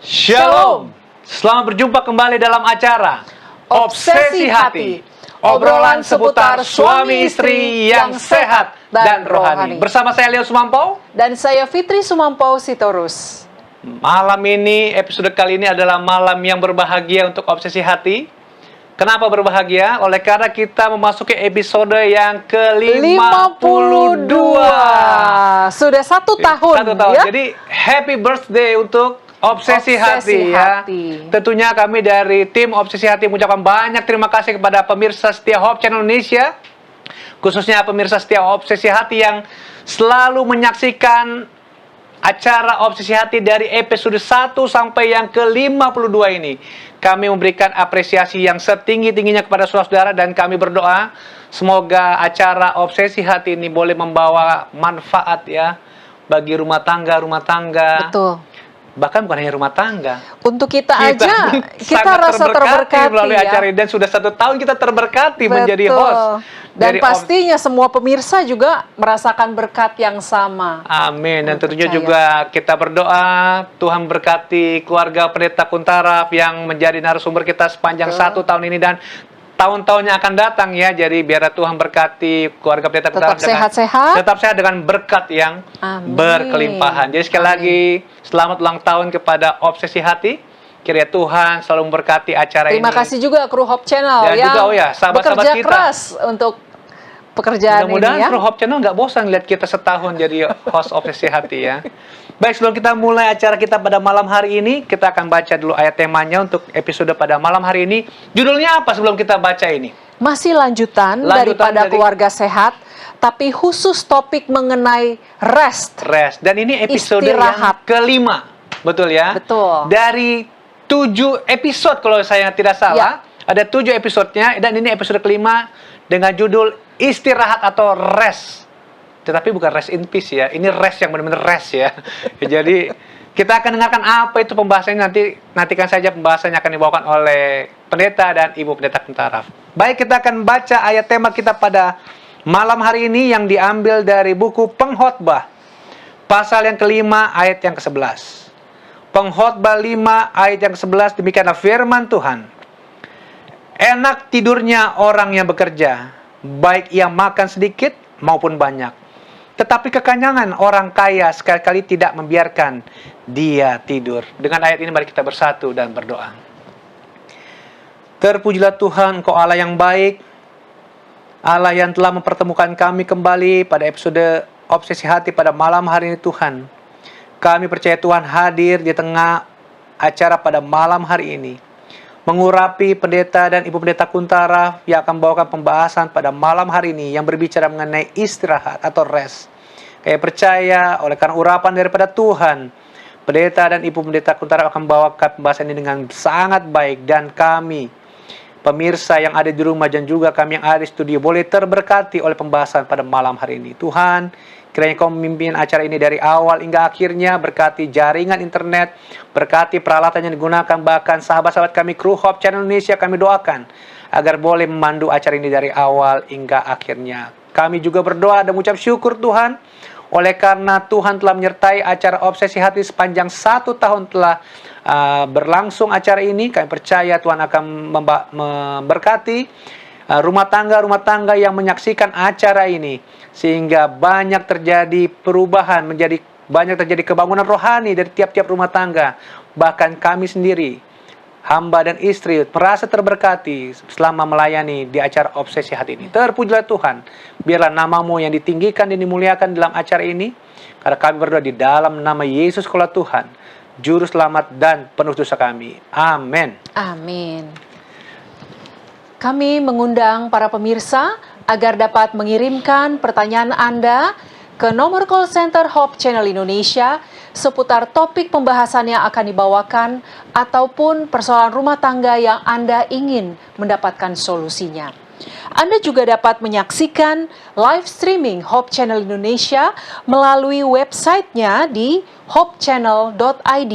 Shalom. Selamat berjumpa kembali dalam acara Obsesi Hati. Obrolan seputar suami istri yang sehat dan rohani. Bersama saya Leo Sumampau dan saya Fitri Sumampau Sitorus. Malam ini, episode kali ini adalah malam yang berbahagia untuk Obsesi Hati. Kenapa berbahagia? Oleh karena kita memasuki episode yang ke-52. Sudah 1 tahun. Ya? Jadi happy birthday untuk Obsesi Hati ya. Tentunya kami dari tim Obsesi Hati mengucapkan banyak terima kasih kepada pemirsa setia Hope Channel Indonesia, khususnya pemirsa setia Obsesi Hati yang selalu menyaksikan acara Obsesi Hati dari episode 1 sampai yang ke-52 ini. Kami memberikan apresiasi yang setinggi-tingginya kepada saudara-saudara dan kami berdoa semoga acara Obsesi Hati ini boleh membawa manfaat ya bagi rumah tangga. Betul. Bahkan bukan hanya rumah tangga. Untuk kita aja, kita rasa terberkati melalui ya. acara ini. Dan sudah 1 tahun kita terberkati menjadi host. Dan pastinya semua pemirsa juga merasakan berkat yang sama. Amin. Dan tentunya juga kita berdoa Tuhan berkati keluarga Pendeta Kuntaraf yang menjadi narasumber kita sepanjang 1 tahun ini dan tahun-tahun yang akan datang ya. Jadi biar Tuhan berkati keluarga Pendeta Kuntaraf tetap sehat dengan berkat yang berkelimpahan. Jadi sekali lagi selamat ulang tahun kepada Obsesi Hati. Kiranya Tuhan selalu memberkati acara ini. Terima kasih juga kru Hope Channel dan yang juga sahabat-sahabat bekerja kita keras untuk pekerjaan ini ya. Mudah-mudahan kru Hope Channel nggak bosan lihat kita setahun jadi host Obsesi Hati ya. Baik, sebelum kita mulai acara kita pada malam hari ini, kita akan baca dulu ayat temanya untuk episode pada malam hari ini. Judulnya apa sebelum kita baca ini? Masih lanjutan daripada keluarga sehat, tapi khusus topik mengenai rest. Dan ini episode yang kelima, betul ya? Betul. Dari 7 episode kalau saya tidak salah, ada 7 episodenya dan ini episode kelima dengan judul istirahat atau rest. Tetapi bukan rest in peace ya, ini rest yang benar-benar rest ya. Jadi kita akan dengarkan apa itu pembahasannya nantikan saja pembahasannya akan dibawakan oleh pendeta dan ibu pendeta Kuntaraf. Baik, kita akan baca ayat tema kita pada malam hari ini yang diambil dari buku Pengkhotbah pasal yang kelima ayat yang ke-11. Pengkhotbah 5 ayat yang ke-11 demikianlah firman Tuhan. Enak tidurnya orang yang bekerja, baik ia makan sedikit maupun banyak. Tetapi kekenyangan orang kaya sekali-kali tidak membiarkan dia tidur. Dengan ayat ini mari kita bersatu dan berdoa. Terpujilah Tuhan, Engkau Allah yang baik, Allah yang telah mempertemukan kami kembali pada episode Obsesi Hati pada malam hari ini Tuhan. Kami percaya Tuhan hadir di tengah acara pada malam hari ini, mengurapi pendeta dan ibu pendeta Kuntaraf yang akan membawakan pembahasan pada malam hari ini yang berbicara mengenai istirahat atau rest. Kami percaya oleh karena urapan daripada Tuhan, pendeta dan ibu pendeta Kuntaraf akan membawakan pembahasan ini dengan sangat baik dan kami, pemirsa yang ada di rumah dan juga kami yang ada di studio boleh terberkati oleh pembahasan pada malam hari ini. Tuhan, kiranya Kau memimpin acara ini dari awal hingga akhirnya, berkati jaringan internet, berkati peralatan yang digunakan, bahkan sahabat-sahabat kami kru Hope Channel Indonesia kami doakan agar boleh memandu acara ini dari awal hingga akhirnya. Kami juga berdoa dan mengucap syukur Tuhan, oleh karena Tuhan telah menyertai acara Obsesi Hati sepanjang 1 tahun telah berlangsung acara ini. Kami percaya Tuhan akan memberkati rumah tangga yang menyaksikan acara ini, sehingga banyak terjadi perubahan, banyak terjadi kebangunan rohani dari tiap-tiap rumah tangga. Bahkan kami sendiri, hamba dan istri, merasa terberkati selama melayani di acara Obsesi Hati ini. Terpujilah Tuhan, biarlah nama-Mu yang ditinggikan dan dimuliakan dalam acara ini, karena kami berdoa di dalam nama Yesus Kristus Tuhan, Juru Selamat dan penuh dosa kami. Amin. Amin. Kami mengundang para pemirsa agar dapat mengirimkan pertanyaan Anda ke nomor call center Hope Channel Indonesia seputar topik pembahasan yang akan dibawakan ataupun persoalan rumah tangga yang Anda ingin mendapatkan solusinya. Anda juga dapat menyaksikan live streaming Hope Channel Indonesia melalui websitenya di hopechannel.id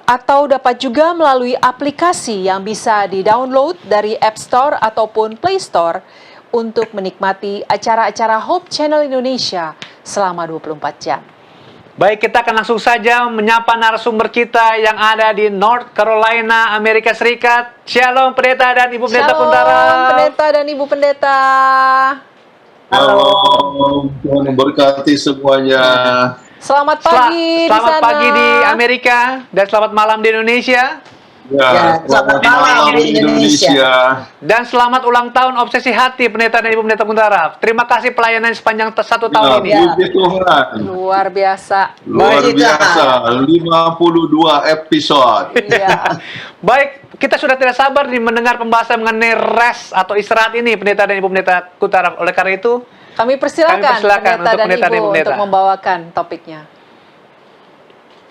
atau dapat juga melalui aplikasi yang bisa di-download dari App Store ataupun Play Store untuk menikmati acara-acara Hope Channel Indonesia selama 24 jam. Baik, kita akan langsung saja menyapa narasumber kita yang ada di North Carolina, Amerika Serikat. Shalom Pendeta dan Ibu Pendeta Shalom, Kuntara. Pendeta dan Ibu Pendeta. Halo, Tuhan memberkati semuanya. Selamat pagi di Selamat sana. pagi di Amerika dan selamat malam di Indonesia. Ya, selamat malam di Indonesia. Dan selamat ulang tahun Obsesi Hati Pendeta dan Ibu Pendeta Kuntara. Terima kasih pelayanan sepanjang 1 tahun ini. Puji Tuhan. Luar biasa. Luar biasa, 52 episode. Iya. Baik, kita sudah tidak sabar nih mendengar pembahasan mengenai rest atau istirahat ini Pendeta dan Ibu Pendeta Kuntara. Oleh karena itu, Kami persilakan untuk Pendeta dan Ibu Ibu Pendeta. untuk membawakan topiknya.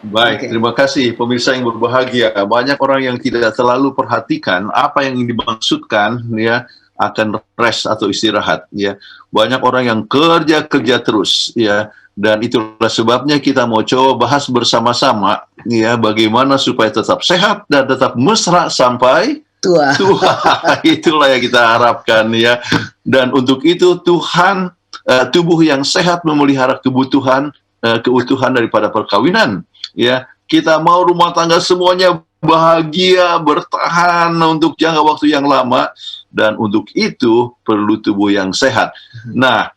Baik, terima kasih pemirsa yang berbahagia. Banyak orang yang tidak terlalu perhatikan apa yang dimaksudkan ya akan rest atau istirahat ya. Banyak orang yang kerja terus ya. Dan itulah sebabnya kita mau coba bahas bersama-sama ya bagaimana supaya tetap sehat dan tetap mesra sampai tua. Itulah yang kita harapkan ya. Dan untuk itu Tuhan tubuh yang sehat memelihara keutuhan daripada perkawinan. Ya, kita mau rumah tangga semuanya bahagia, bertahan untuk jangka waktu yang lama, dan untuk itu perlu tubuh yang sehat. Nah,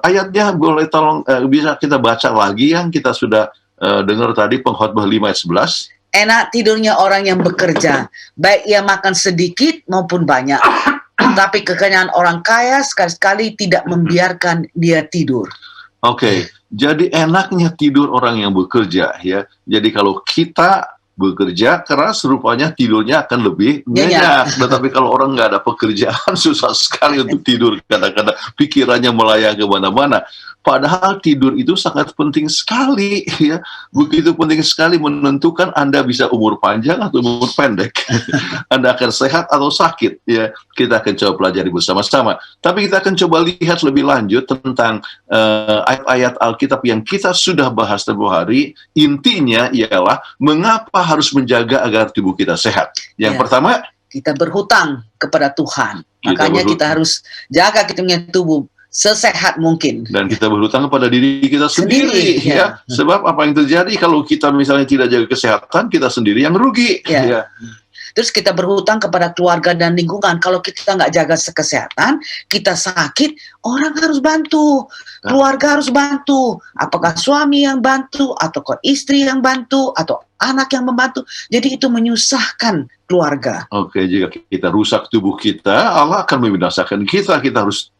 ayatnya boleh tolong bisa kita baca lagi yang kita sudah dengar tadi, Pengkhotbah 5 ayat 11. Enak tidurnya orang yang bekerja, baik ia makan sedikit maupun banyak. Tapi kekenyangan orang kaya sekali-sekali tidak membiarkan dia tidur. Oke, jadi enaknya tidur orang yang bekerja ya. Jadi kalau kita bekerja keras, rupanya tidurnya akan lebih nyenyak. Tetapi kalau orang nggak ada pekerjaan, susah sekali untuk tidur. Kadang-kadang pikirannya melayang kemana-mana. Padahal tidur itu sangat penting sekali, ya. Begitu penting sekali menentukan Anda bisa umur panjang atau umur pendek. Anda akan sehat atau sakit, ya. Kita akan coba pelajari bersama-sama. Tapi kita akan coba lihat lebih lanjut tentang ayat-ayat Alkitab yang kita sudah bahas tempoh hari. Intinya ialah mengapa harus menjaga agar tubuh kita sehat. Yang pertama, kita berhutang kepada Tuhan. Makanya kita harus jaga kita punya tubuh sesehat mungkin. Dan kita berhutang kepada diri kita sendiri ya. Sebab apa yang terjadi kalau kita misalnya tidak jaga kesehatan, kita sendiri yang rugi. Ya. Terus kita berhutang kepada keluarga dan lingkungan. Kalau kita nggak jaga kesehatan, kita sakit, orang harus bantu, keluarga harus bantu. Apakah suami yang bantu, atau istri yang bantu, atau anak yang membantu. Jadi itu menyusahkan keluarga. Oke, jika kita rusak tubuh kita, Allah akan membinasakan kita. Kita harus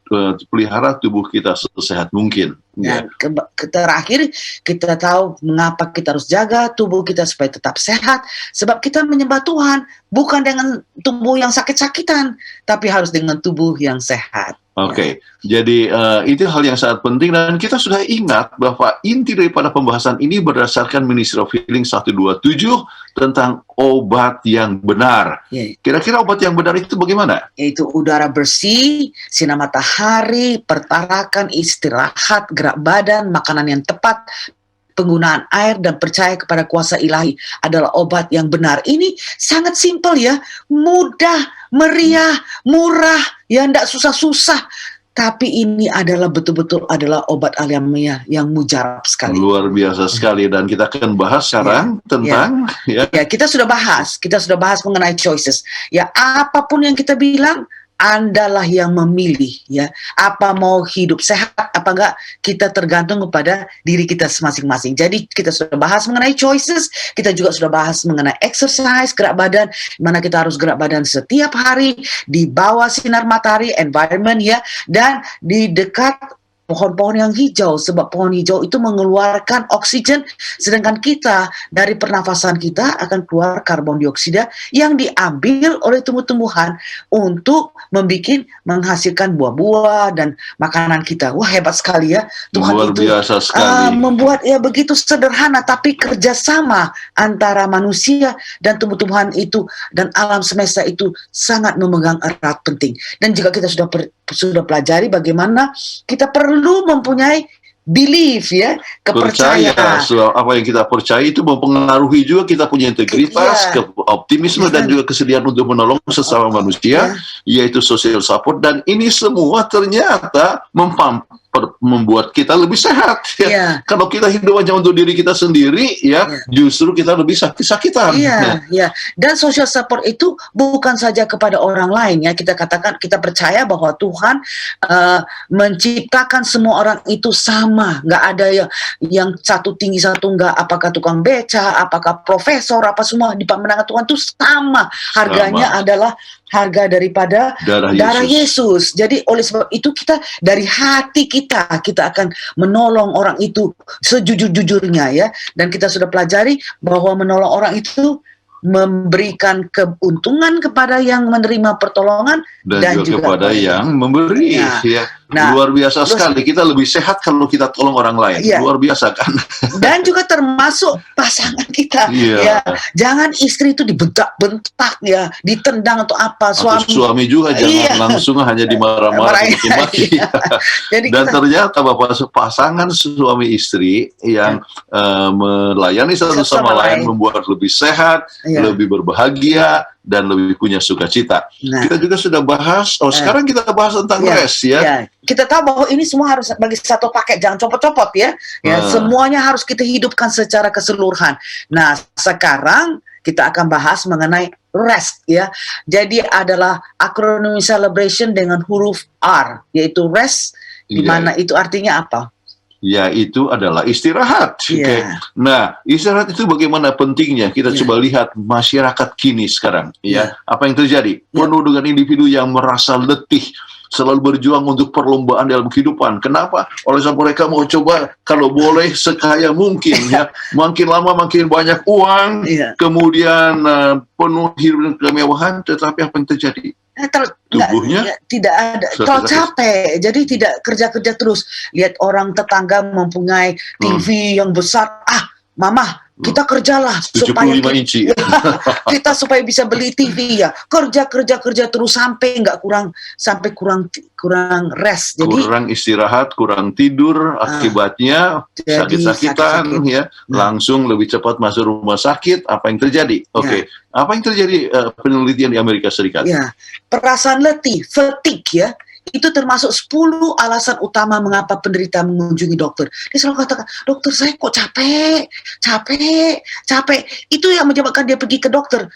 pelihara tubuh kita sesehat mungkin. Dan terakhir kita tahu mengapa kita harus jaga tubuh kita supaya tetap sehat. Sebab kita menyembah Tuhan bukan dengan tubuh yang sakit-sakitan, tapi harus dengan tubuh yang sehat. Oke, jadi itu hal yang sangat penting dan kita sudah ingat bahwa inti daripada pembahasan ini berdasarkan Ministry of Healing 127 tentang obat yang benar. Kira-kira obat yang benar itu bagaimana? Yaitu udara bersih, sinar matahari, pertarakan, istirahat, gerak badan, makanan yang tepat, penggunaan air dan percaya kepada kuasa ilahi adalah obat yang benar. Ini sangat simpel ya, mudah, meriah, murah, ya tidak susah-susah. Tapi ini adalah betul-betul adalah obat alamiah yang mujarab sekali. Luar biasa sekali dan kita akan bahas sekarang tentang kita sudah bahas mengenai choices. Ya, apapun yang kita bilang Andalah yang memilih ya. Apa mau hidup sehat apa enggak kita tergantung kepada diri kita masing-masing. Jadi kita sudah bahas mengenai choices, kita juga sudah bahas mengenai exercise, gerak badan, mana kita harus gerak badan setiap hari di bawah sinar matahari, environment ya, dan di dekat pohon-pohon yang hijau, sebab pohon hijau itu mengeluarkan oksigen, sedangkan kita dari pernafasan kita akan keluar karbon dioksida yang diambil oleh tumbuh-tumbuhan untuk menghasilkan buah-buah dan makanan kita. Wah, hebat sekali ya Tuhan. Luar itu biasa sekali. Membuat ya begitu sederhana, tapi kerjasama antara manusia dan tumbuh-tumbuhan itu dan alam semesta itu sangat memegang erat penting. Dan jika kita sudah pelajari bagaimana kita perlu mempunyai belief ya, kepercayaan. So, apa yang kita percaya itu mempengaruhi juga kita punya integritas, optimisme dan juga kesediaan untuk menolong sesama manusia, yaitu social support, dan ini semua ternyata membuat kita lebih sehat. Ya. Iya. Kalau kita hidup hanya untuk diri kita sendiri, ya justru kita lebih sakit-sakitan. Iya, iya. Dan social support itu bukan saja kepada orang lain ya. Kita katakan, kita percaya bahwa Tuhan menciptakan semua orang itu sama. Nggak ada yang satu tinggi satu enggak. Apakah tukang beca, apakah profesor, apa semua di pandangan Tuhan itu sama. Harganya adalah harga daripada darah Yesus. Jadi oleh sebab itu kita dari hati kita akan menolong orang itu sejujur-jujurnya ya. Dan kita sudah pelajari bahwa menolong orang itu memberikan keuntungan kepada yang menerima pertolongan dan juga kepada yang memberi. Ya. Luar biasa sekali. Kita lebih sehat kalau kita tolong orang lain. Luar biasa kan. Dan juga termasuk pasangan kita. Ya, jangan istri itu dibentak-bentak ya, ditendang atau apa. Suami juga jangan langsung hanya dimarah-marah, maki-maki. Dan ternyata pasangan suami istri yang melayani satu sama lain membuat lebih sehat, lebih berbahagia, dan lebih punya sukacita. Kita juga sudah bahas, sekarang kita bahas tentang rest ya. Kita tahu bahwa ini semua harus bagi satu paket, jangan copot-copot ya. Semuanya harus kita hidupkan secara keseluruhan. Nah, sekarang kita akan bahas mengenai rest ya. Jadi adalah akronim celebration dengan huruf R, yaitu rest, di mana itu artinya apa? Yaitu adalah istirahat. Nah, istirahat itu bagaimana pentingnya? Kita coba lihat masyarakat kini sekarang. Apa yang terjadi? Penuh dengan individu yang merasa letih, selalu berjuang untuk perlombaan dalam kehidupan. Kenapa? Oleh sebab mereka mau coba kalau boleh sekaya mungkin ya. Makin lama makin banyak uang, kemudian penuh hidup dengan kemewahan, tetapi apa yang terjadi? Tubuhnya tidak ada, terlalu capek, jadi tidak kerja terus. Lihat orang tetangga mempunyai TV yang besar, mama kita kerjalah supaya kita supaya bisa beli TV ya, kerja terus sampai kurang rest, jadi kurang istirahat, kurang tidur, akibatnya sakit-sakitan ya, langsung lebih cepat masuk rumah sakit. Apa yang terjadi? Apa yang terjadi? Penelitian di Amerika Serikat. Perasaan letih, fatigue ya. Itu termasuk 10 alasan utama mengapa penderita mengunjungi dokter. Dia selalu katakan, dokter saya kok capek. Itu yang menyebabkan dia pergi ke dokter.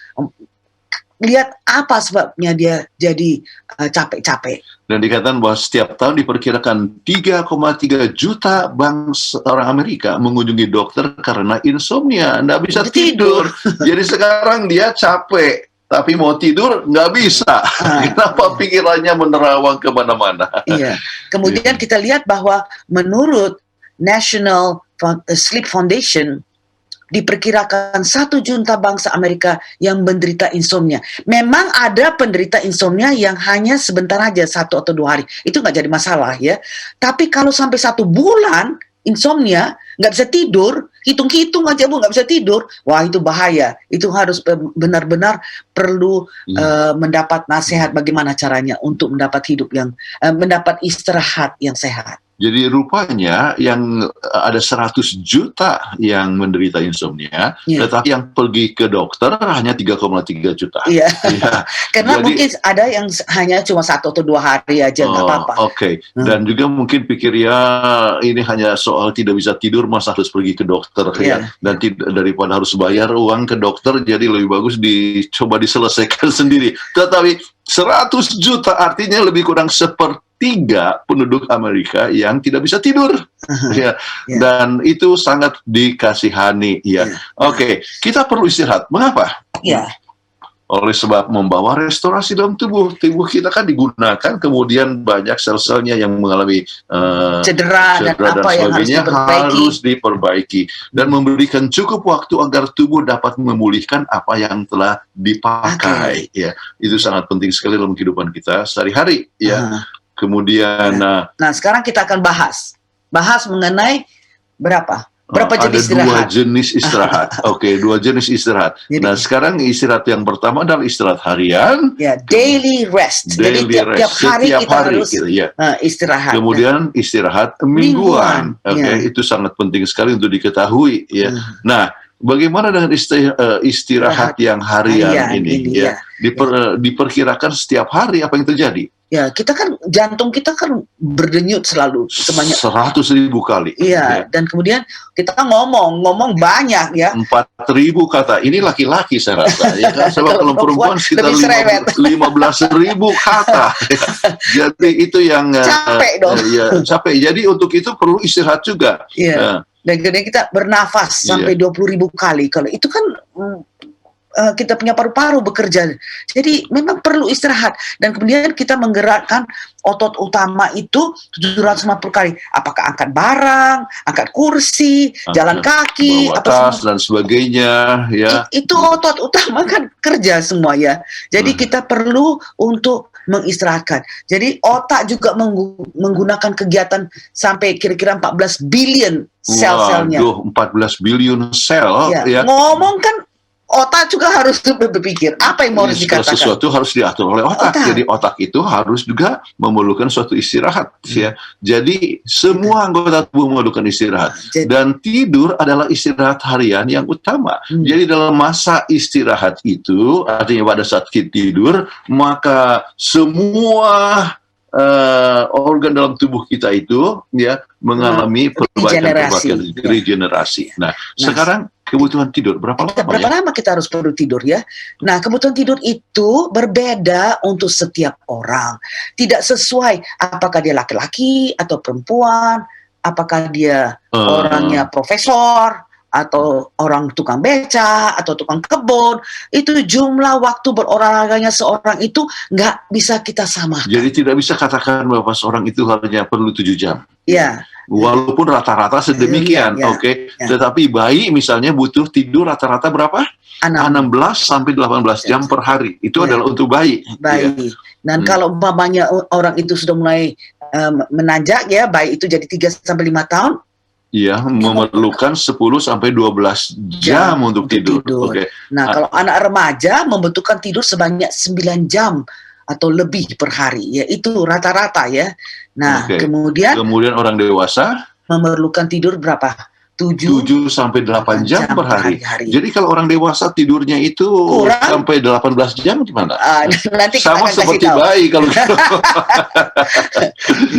Lihat apa sebabnya dia jadi capek. Dan dikatakan bahwa setiap tahun diperkirakan 3,3 juta bangsa orang Amerika mengunjungi dokter karena insomnia, nggak bisa tidur. Jadi sekarang dia capek, tapi mau tidur nggak bisa. Kenapa pikirannya menerawang kemana-mana? Kemudian kita lihat bahwa menurut National Sleep Foundation, diperkirakan 1 juta bangsa Amerika yang menderita insomnia. Memang ada penderita insomnia yang hanya sebentar aja, 1 atau 2 hari. Itu nggak jadi masalah ya. Tapi kalau sampai 1 bulan insomnia, nggak bisa tidur, hitung-hitung aja Bu, nggak bisa tidur, wah itu bahaya. Itu harus benar-benar perlu mendapat nasihat bagaimana caranya untuk mendapat mendapat istirahat yang sehat. Jadi rupanya yang ada 100 juta yang menderita insomnia, tetapi yang pergi ke dokter hanya 3,3 juta. Karena jadi, mungkin ada yang hanya cuma 1 atau 2 hari aja, nggak apa-apa. Dan juga mungkin pikir ini hanya soal tidak bisa tidur, masa harus pergi ke dokter ya. Dan daripada harus bayar uang ke dokter, jadi lebih bagus dicoba diselesaikan sendiri. Tetapi 100 juta artinya lebih kurang 1/3 penduduk Amerika yang tidak bisa tidur. Dan itu sangat dikasihani ya. Kita perlu istirahat. Mengapa? Oleh sebab membawa restorasi dalam tubuh kita kan digunakan, kemudian banyak sel-selnya yang mengalami cedera dan apa yang harus diperbaiki dan memberikan cukup waktu agar tubuh dapat memulihkan apa yang telah dipakai. Itu sangat penting sekali dalam kehidupan kita sehari-hari ya. Kemudian sekarang kita akan bahas mengenai berapa jenis istirahat? Ada 2 jenis istirahat. 2 jenis istirahat. Nah, sekarang istirahat yang pertama adalah istirahat harian. Daily rest. Jadi tiap hari kita harus istirahat. Kemudian istirahat mingguan. Itu sangat penting sekali untuk diketahui. Nah, bagaimana dengan istirahat yang harian ini? Ya, diperkirakan setiap hari apa yang terjadi? Ya, kita kan jantung kita kan berdenyut selalu sebanyak 100.000 kali. Iya, dan kemudian kita kan ngomong banyak ya. 4.000 kata. Ini laki-laki saya rasa. Ya kan? Sebab kalau perempuan sekitar lebih cerewet. 15.000 kata. Jadi itu yang Capek dong. Ya, capek. Jadi untuk itu perlu istirahat juga. Iya. Dan kemudian kita bernafas sampai 20.000 kali. Kalau itu kan kita punya paru-paru bekerja. Jadi memang perlu istirahat. Dan kemudian kita menggerakkan otot utama itu 750 kali. Apakah angkat barang, angkat kursi, jalan kaki, bawa tas dan sebagainya. Ya. Itu otot utama kan kerja semua ya. Jadi kita perlu untuk mengistirahatkan. Jadi otak juga menggunakan kegiatan sampai kira-kira 14 billion sel-selnya. Waduh, 14 billion sel. Ya. Ngomong kan otak juga harus berpikir apa yang mau harus dikatakan. Sesuatu harus diatur oleh otak. Jadi otak itu harus juga memerlukan suatu istirahat. Ya. Jadi semua anggota tubuh memerlukan istirahat. Dan tidur adalah istirahat harian yang utama. Jadi dalam masa istirahat itu, artinya pada saat kita tidur, maka semua organ dalam tubuh kita itu ya mengalami perbaikan regenerasi. Nah, sekarang kebutuhan tidur berapa lama kita harus perlu tidur ya? Nah, kebutuhan tidur itu berbeda untuk setiap orang. Tidak sesuai apakah dia laki-laki atau perempuan, apakah dia orangnya profesor atau orang tukang beca atau tukang kebun. Itu jumlah waktu berolahraganya seorang itu nggak bisa kita samakan. Jadi tidak bisa katakan bahwa seorang itu hanya perlu 7 jam. Ya. Walaupun rata-rata sedemikian, oke. Tetapi bayi misalnya butuh tidur rata-rata berapa? 16 sampai 18 jam per hari. Itu adalah untuk bayi. Bayi. Dan kalau umpamanya orang itu sudah mulai menanjak ya, bayi itu jadi 3 sampai 5 tahun. Iya, memerlukan 10 sampai 12 jam untuk tidur. Okay. Nah, kalau anak remaja membutuhkan tidur sebanyak 9 jam atau lebih per hari. Ya, itu rata-rata ya. Nah, kemudian orang dewasa memerlukan tidur berapa? 7 sampai 8 jam per hari. Jadi kalau orang dewasa tidurnya itu kurang sampai 18 jam gimana? Nanti sama seperti bayi kalau gitu.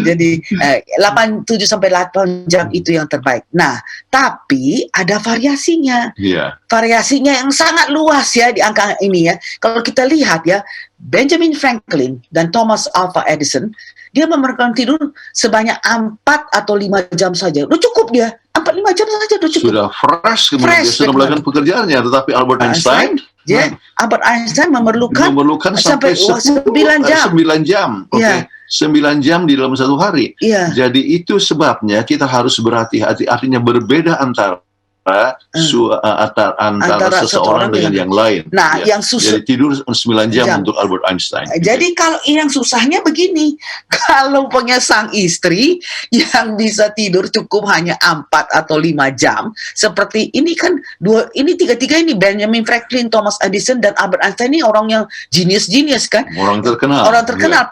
Jadi 7 sampai 8 jam itu yang terbaik. Nah, tapi ada variasinya. Variasinya yang sangat luas ya di angka ini ya. Kalau kita lihat ya, Benjamin Franklin dan Thomas Alva Edison, dia memerlukan tidur sebanyak 4 atau 5 jam saja. Udah cukup dia. 4-5 jam saja udah cukup. Sudah fresh, kemudian dia sudah melakukan pekerjaannya. Tetapi Albert Einstein, Albert Einstein memerlukan sampai 9 jam. 9 jam. Okay. 9 jam di dalam satu hari. Jadi itu sebabnya kita harus berhati-hati. Artinya berbeda antara seseorang dengan yang lain. Nah, yang susah. Jadi tidur 9 jam untuk Albert Einstein. Jadi kalau yang susahnya begini, kalau punya sang istri yang bisa tidur cukup hanya 4 atau 5 jam, seperti ini kan ini tiga-tiga ini Benjamin Franklin, Thomas Edison dan Albert Einstein ini orang yang jenius kan? Orang terkenal,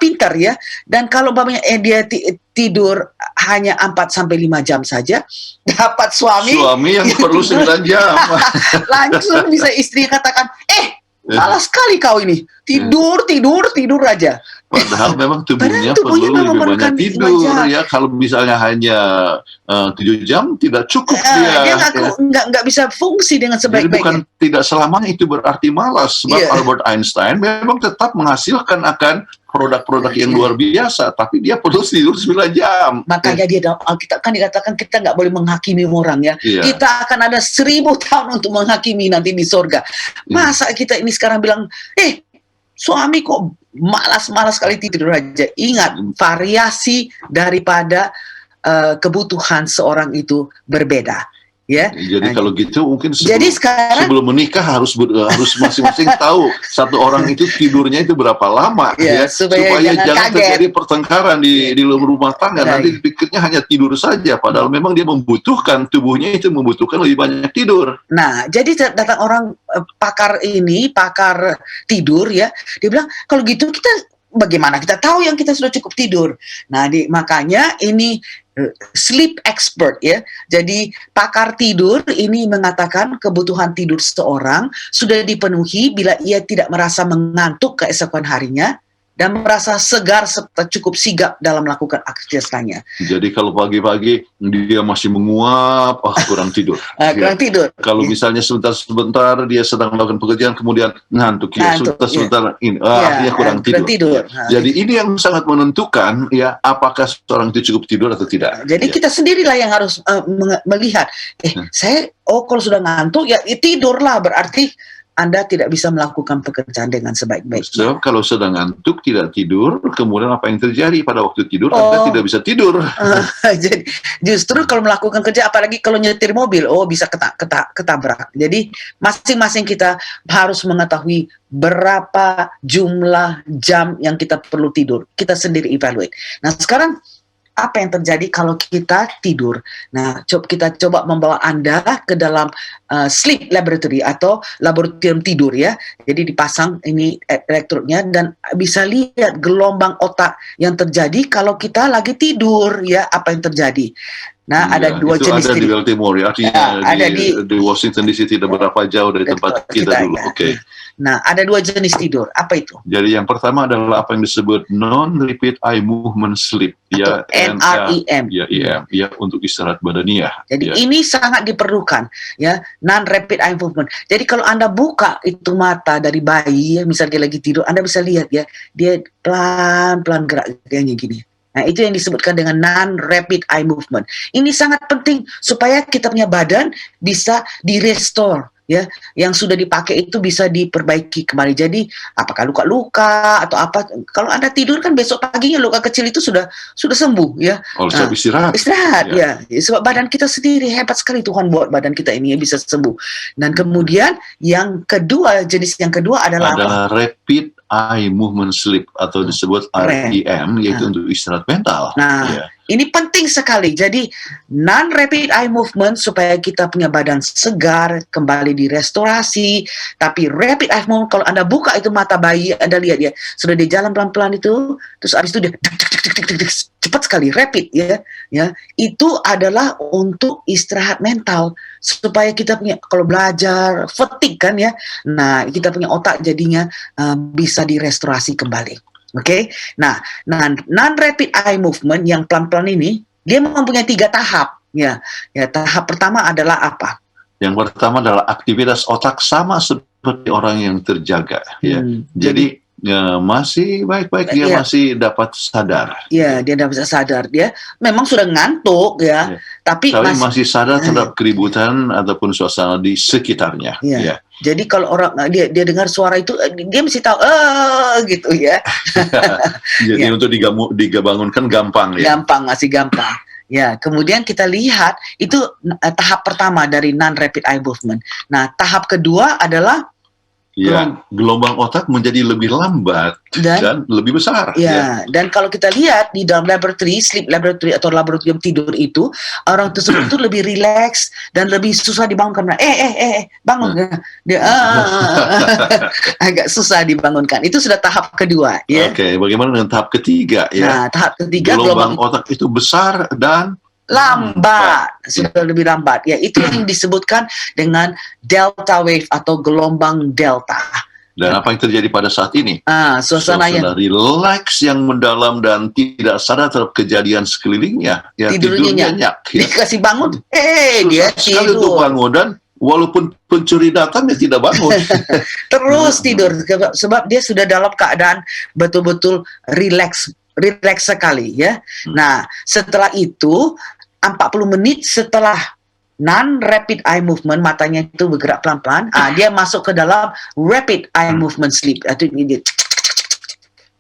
pintar ya. Dan kalau dia tidur hanya 4 sampai 5 jam saja, dapat suami yang perlu 9 jam. Langsung bisa istri katakan, malas sekali kau ini. Tidur aja. Padahal memang tubuhnya perlu lebih banyak tidur ya. Kalau misalnya hanya 7 jam tidak cukup dia nggak bisa fungsi dengan sebaik-baiknya. Jadi bukan tidak selamanya itu berarti malas. Sebab Albert Einstein memang tetap menghasilkan akan produk-produk yang luar biasa, tapi dia perlu tidur 9 jam. Makanya kita kan dikatakan kita nggak boleh menghakimi orang ya. Kita akan ada 1000 tahun untuk menghakimi nanti di surga. Masa kita ini sekarang bilang, suami kok malas sekali tidur aja. Ingat, variasi daripada kebutuhan seorang itu berbeda. Ya. Jadi kalau gitu mungkin sebelum menikah harus masing-masing tahu satu orang itu tidurnya itu berapa lama supaya jangan terjadi pertengkaran di rumah tangga. Nanti dipikirnya hanya tidur saja, padahal memang dia tubuhnya itu membutuhkan lebih banyak tidur. Nah, jadi datang orang pakar tidur ya, dia bilang kalau gitu kita bagaimana kita tahu yang kita sudah cukup tidur. Nah, makanya ini sleep expert ya. Jadi pakar tidur ini mengatakan kebutuhan tidur seseorang sudah dipenuhi bila ia tidak merasa mengantuk keesokan harinya dan merasa segar serta cukup sigap dalam melakukan aktivitasnya. Jadi kalau pagi-pagi dia masih menguap, kurang tidur. Kurang tidur. Kalau misalnya sebentar-sebentar dia sedang melakukan pekerjaan kemudian ngantuk, sebentar-sebentar ini, dia kurang tidur. Jadi ini yang sangat menentukan ya apakah seorang itu cukup tidur atau tidak. Jadi kita sendirilah yang harus melihat. Saya kalau sudah ngantuk ya tidurlah, berarti Anda tidak bisa melakukan pekerjaan dengan sebaik-baiknya. So, kalau sedang ngantuk, tidak tidur, kemudian apa yang terjadi pada waktu tidur? Anda tidak bisa tidur. Jadi, justru kalau melakukan kerja, apalagi kalau nyetir mobil, bisa ketabrak. Jadi masing-masing kita harus mengetahui berapa jumlah jam yang kita perlu tidur. Kita sendiri evaluate. Nah sekarang, apa yang terjadi kalau kita tidur? Nah, kita coba membawa Anda ke dalam sleep laboratory atau laboratorium tidur ya. Jadi dipasang ini elektrodnya dan bisa lihat gelombang otak yang terjadi kalau kita lagi tidur ya, apa yang terjadi. Nah, ada dua jenis tidur. Ada di Baltimore, artinya ada di Washington DC, tidak berapa jauh dari tempat kita dulu. Ya. Oke. Nah, ada dua jenis tidur. Apa itu? Jadi yang pertama adalah apa yang disebut non-repeat eye movement sleep, atau NREM. Ya, untuk istirahat badaniah. Jadi ini sangat diperlukan, ya, non-rapid eye movement. Jadi kalau Anda buka itu mata dari bayi, ya, misalnya dia lagi tidur, Anda bisa lihat ya, dia pelan-pelan gerak kayaknya gini. Nah, itu yang disebutkan dengan non-rapid eye movement. Ini sangat penting supaya kita punya badan bisa di-restore. Ya, yang sudah dipakai itu bisa diperbaiki kembali. Jadi, apakah luka-luka atau apa? Kalau Anda tidur kan besok paginya luka kecil itu sudah sembuh ya. Saya istirahat. Istirahat ya. Sebab badan kita sendiri hebat sekali, Tuhan buat badan kita ini ya bisa sembuh. Dan kemudian jenis yang kedua adalah apa? Rapid eye movement sleep atau disebut REM, yaitu untuk istirahat mental. Nah, ini penting sekali. Jadi non-rapid eye movement supaya kita punya badan segar, kembali direstorasi. Tapi rapid eye movement, kalau Anda buka itu mata bayi, Anda lihat ya, sudah dia jalan pelan-pelan itu, terus habis itu dia cepat sekali, rapid ya. Itu adalah untuk istirahat mental supaya kita punya, kalau belajar fatigue kan ya, nah kita punya otak jadinya bisa direstorasi kembali. Oke. Nah, non-rapid eye movement yang pelan-pelan ini dia mempunyai 3 tahap ya. Tahap pertama adalah apa? Yang pertama adalah aktivitas otak sama seperti orang yang terjaga ya. Jadi masih baik-baik, dia masih dapat sadar. Iya, dia dapat sadar. Dia memang sudah ngantuk ya, tapi masih sadar terhadap keributan ataupun suasana di sekitarnya. Ya. Jadi kalau orang dia dengar suara itu, dia mesti tahu gitu ya. Jadi untuk dibangunkan gampang ya. Masih gampang. Ya, kemudian kita lihat itu tahap pertama dari non-rapid eye movement. Nah, tahap kedua adalah gelombang otak menjadi lebih lambat dan lebih besar. Dan kalau kita lihat di dalam sleep laboratory atau laboratorium tidur itu, orang tersebut itu lebih rileks dan lebih susah dibangunkan. Bangun. Dia agak susah dibangunkan. Itu sudah tahap kedua. Ya. Oke, bagaimana dengan tahap ketiga? Ya? Nah, tahap ketiga gelombang otak itu besar dan lambat, sudah lebih lambat. Ya, itu yang disebutkan dengan delta wave atau gelombang delta. Dan apa yang terjadi pada saat ini? Suasana yang relax, yang mendalam dan tidak sadar terhadap kejadian sekelilingnya. Ya, tidurnya nyenyak. Dikasih bangun, dia tidur. Untuk bangun dan walaupun pencuri datang dia tidak bangun. Terus tidur sebab dia sudah dalam keadaan betul-betul relax sekali ya. Nah, setelah itu 40 menit setelah non-rapid eye movement, matanya itu bergerak pelan-pelan, dia masuk ke dalam rapid eye movement sleep.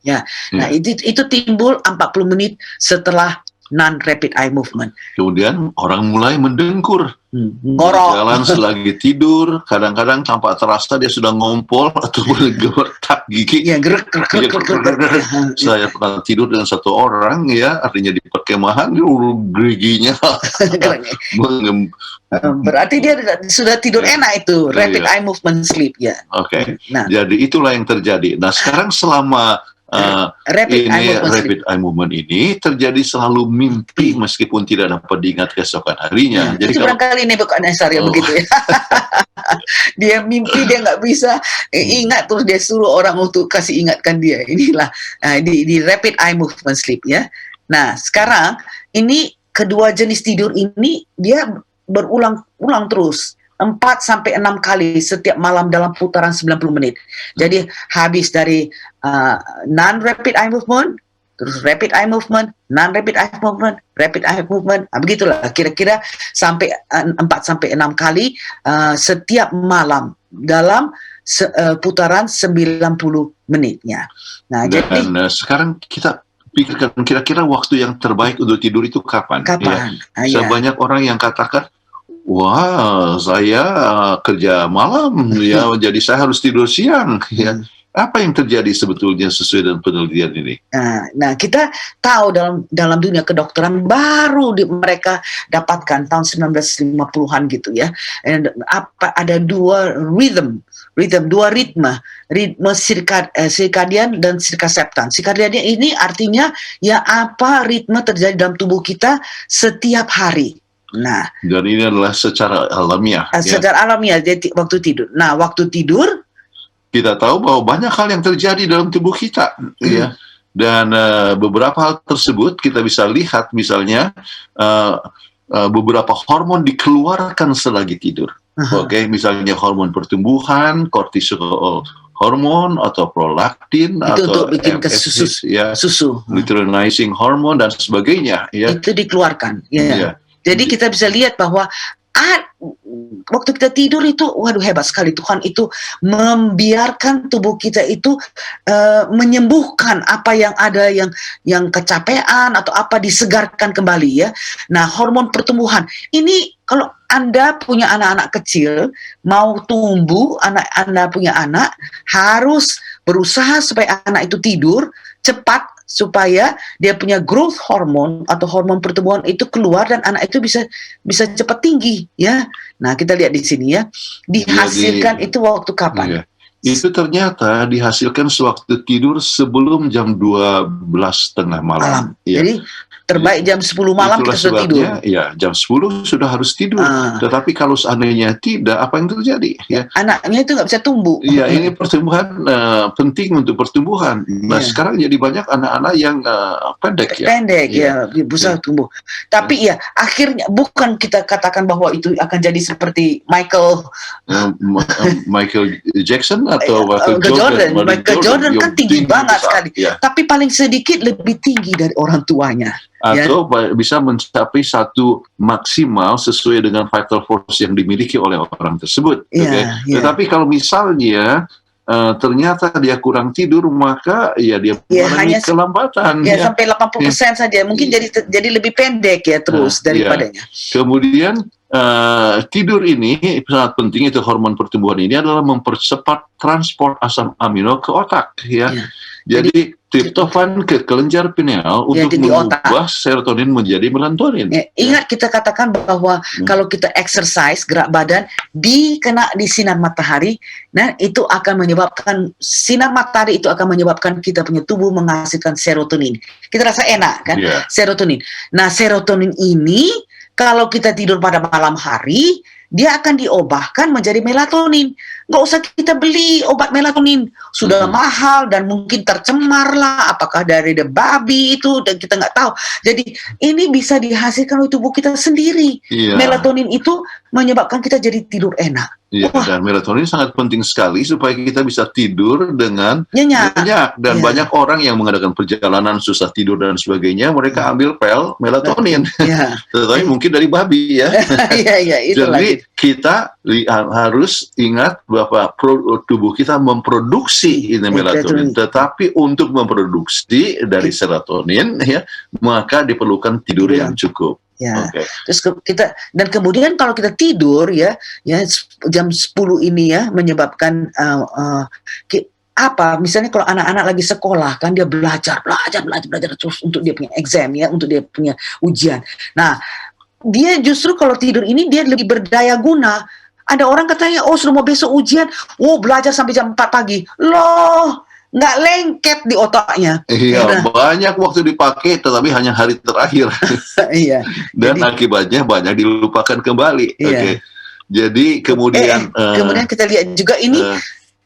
Nah, itu timbul 40 menit setelah non-rapid eye movement. Kemudian orang mulai mendengkur. Ngorok. Jalan selagi tidur, kadang-kadang tanpa terasa dia sudah ngompol atau bergerak gigi. Saya pernah tidur dengan satu orang ya, artinya di perkemahan, giginya. Berarti dia sudah tidur enak itu, rapid eye movement sleep ya. Oke. Jadi itulah yang terjadi. Nah, sekarang selama Rapid eye ini movement sleep. rapid eye movement ini terjadi selalu mimpi meskipun tidak dapat diingat keesokan harinya. Itu barangkali Nebukadnezar yang begitu ya. Dia mimpi, dia nggak bisa ingat, terus dia suruh orang untuk kasih ingatkan dia. Inilah di rapid eye movement sleep ya. Nah sekarang ini kedua jenis tidur ini dia berulang-ulang terus 4-6 kali setiap malam dalam putaran 90 menit. Jadi habis dari non-rapid eye movement, terus rapid eye movement, non-rapid eye movement, rapid eye movement. Begitulah kira-kira sampai 4-6 kali setiap malam dalam putaran 90 menitnya. Nah, dan jadi sekarang kita pikirkan kira-kira waktu yang terbaik untuk tidur itu kapan? kapan? Ya. Banyak orang yang katakan, wah, saya kerja malam, ya, jadi saya harus tidur siang. Ya, apa yang terjadi sebetulnya sesuai dengan penelitian ini? Nah, kita tahu dalam dunia kedokteran baru mereka dapatkan tahun 1950-an gitu ya. Ada dua ritme sirkadian dan sirkaseptan. Sirkadian ini artinya ya apa ritme terjadi dalam tubuh kita setiap hari. Nah, dan ini adalah secara alamiah. Secara alamiah jadi waktu tidur. Nah, waktu tidur kita tahu bahwa banyak hal yang terjadi dalam tubuh kita, ya. Dan beberapa hal tersebut kita bisa lihat, misalnya beberapa hormon dikeluarkan selagi tidur. Oke, misalnya hormon pertumbuhan, kortisol hormon atau prolaktin itu atau untuk bikin ke susu, luteinizing hormon dan sebagainya. Ya. Itu dikeluarkan. Ya. Ya. Jadi kita bisa lihat bahwa waktu kita tidur itu, waduh hebat sekali, Tuhan itu membiarkan tubuh kita itu menyembuhkan apa yang ada yang kecapean atau apa, disegarkan kembali ya. Nah, hormon pertumbuhan ini kalau Anda punya anak-anak kecil mau tumbuh, Anda punya anak harus berusaha supaya anak itu tidur cepat, supaya dia punya growth hormone atau hormon pertumbuhan itu keluar dan anak itu bisa cepat tinggi ya. Nah, kita lihat di sini ya. Dihasilkan itu waktu kapan? Iya. Itu ternyata dihasilkan sewaktu tidur sebelum jam 12:30 malam. Ya. Jadi terbaik jam 10 malam kita sudah tidur. Ya, jam 10 sudah harus tidur. Tetapi kalau seandainya tidak, apa yang terjadi? Ya. Anaknya itu nggak bisa tumbuh. Iya, ini pertumbuhan penting untuk pertumbuhan. Nah, sekarang jadi banyak anak-anak yang pendek ya. Pendek ya, berusaha tumbuh. Tapi ya, akhirnya bukan kita katakan bahwa itu akan jadi seperti Michael Jackson atau Michael Jordan kan tinggi banget sekali. Ya. Tapi paling sedikit lebih tinggi dari orang tuanya. Atau bisa mencapai satu maksimal sesuai dengan vital force yang dimiliki oleh orang tersebut. Tetapi kalau misalnya ternyata dia kurang tidur, maka ya dia mengalami kelambatan. Ya, sampai 80% saja. Mungkin jadi lebih pendek ya terus daripadanya. Kemudian tidur ini sangat penting, itu hormon pertumbuhan ini adalah mempercepat transport asam amino ke otak ya. Jadi triptofan ke kelenjar pineal untuk mengubah serotonin menjadi melatonin. Ya, ingat kita katakan bahwa kalau kita exercise, gerak badan, dikena di sinar matahari, nah itu akan menyebabkan, sinar matahari itu akan menyebabkan kita punya tubuh menghasilkan serotonin. Kita rasa enak kan? Serotonin. Nah, serotonin ini kalau kita tidur pada malam hari, dia akan diubahkan menjadi melatonin. Nggak usah kita beli obat melatonin. Sudah mahal dan mungkin tercemar lah. Apakah dari the babi itu, dan kita nggak tahu. Jadi ini bisa dihasilkan oleh tubuh kita sendiri. Melatonin itu menyebabkan kita jadi tidur enak. Iya, dan melatonin sangat penting sekali supaya kita bisa tidur dengan nyenyak. Dan banyak orang yang mengadakan perjalanan susah tidur dan sebagainya, mereka ambil pil melatonin. Tetapi mungkin dari babi ya. Jadi kita harus ingat bahwa tubuh kita memproduksi ini melatonin, tetapi untuk memproduksi dari serotonin ya, maka diperlukan tidur yang cukup. Terus kita, dan kemudian kalau kita tidur ya jam 10 ini ya menyebabkan misalnya kalau anak-anak lagi sekolah kan, dia belajar terus untuk dia punya exam ya, untuk dia punya ujian. Nah, dia justru kalau tidur ini dia lebih berdaya guna. Ada orang katanya, sudah mau besok ujian, belajar sampai jam 4 pagi. Loh, nggak lengket di otaknya. Iya, Karena- banyak waktu dipakai, tetapi hanya hari terakhir. Iya. Dan Jadi- akibatnya banyak dilupakan kembali. Iya. Oke. Jadi kemudian kemudian kita lihat juga ini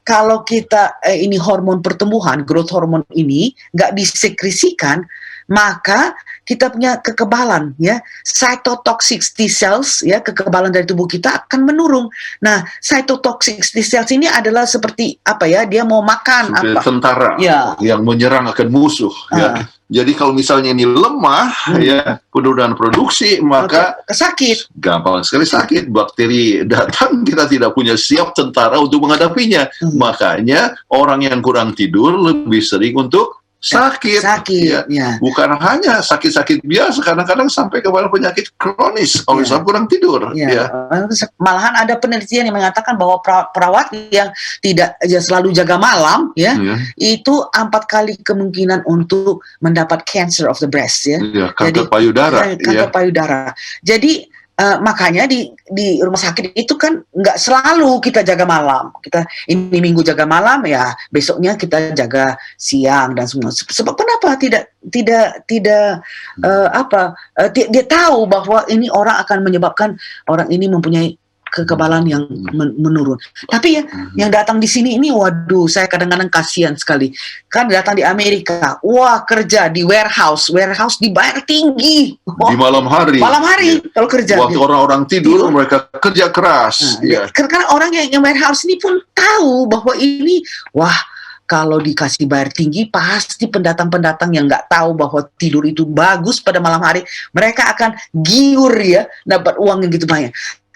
kalau kita ini hormon pertumbuhan, growth hormone ini nggak disekresikan, maka kita punya kekebalan ya, cytotoxic T cells ya, kekebalan dari tubuh kita akan menurun. Nah, cytotoxic T cells ini adalah seperti apa ya? Dia mau makan seperti apa? tentara Ya. yang menyerang akan musuh. Ya. Jadi kalau misalnya ini lemah, ya penurunan produksi, maka sakit. gampang sekali sakit. Bakteri datang, kita tidak punya siap tentara untuk menghadapinya. Makanya orang yang kurang tidur lebih sering untuk sakit. Sakit, Ya. ya. Bukan hanya sakit-sakit biasa, kadang-kadang sampai kepada penyakit kronis oleh sebab kurang tidur. Ya. Malahan ada penelitian yang mengatakan bahwa perawat yang tidak selalu jaga malam, ya, itu 4 kali kemungkinan untuk mendapat cancer of the breast, ya. Kanker payudara. Kanker payudara. Jadi makanya di rumah sakit itu kan nggak selalu kita jaga malam. Kita ini minggu jaga malam, ya besoknya kita jaga siang dan semua. Sebab kenapa tidak dia tahu bahwa ini orang akan menyebabkan orang ini mempunyai kekebalan yang menurun. Tapi ya, yang datang di sini ini, waduh, saya kadang-kadang kasihan sekali. Kan datang di Amerika, wah kerja di warehouse dibayar tinggi. Di malam hari. Kalau kerja. Waktu orang-orang tidur, mereka kerja keras. Karena orang yang warehouse ini pun tahu bahwa ini, wah, kalau dikasih bayar tinggi, pasti pendatang-pendatang yang nggak tahu bahwa tidur itu bagus pada malam hari, mereka akan giur ya, dapat uang yang gitu banyak.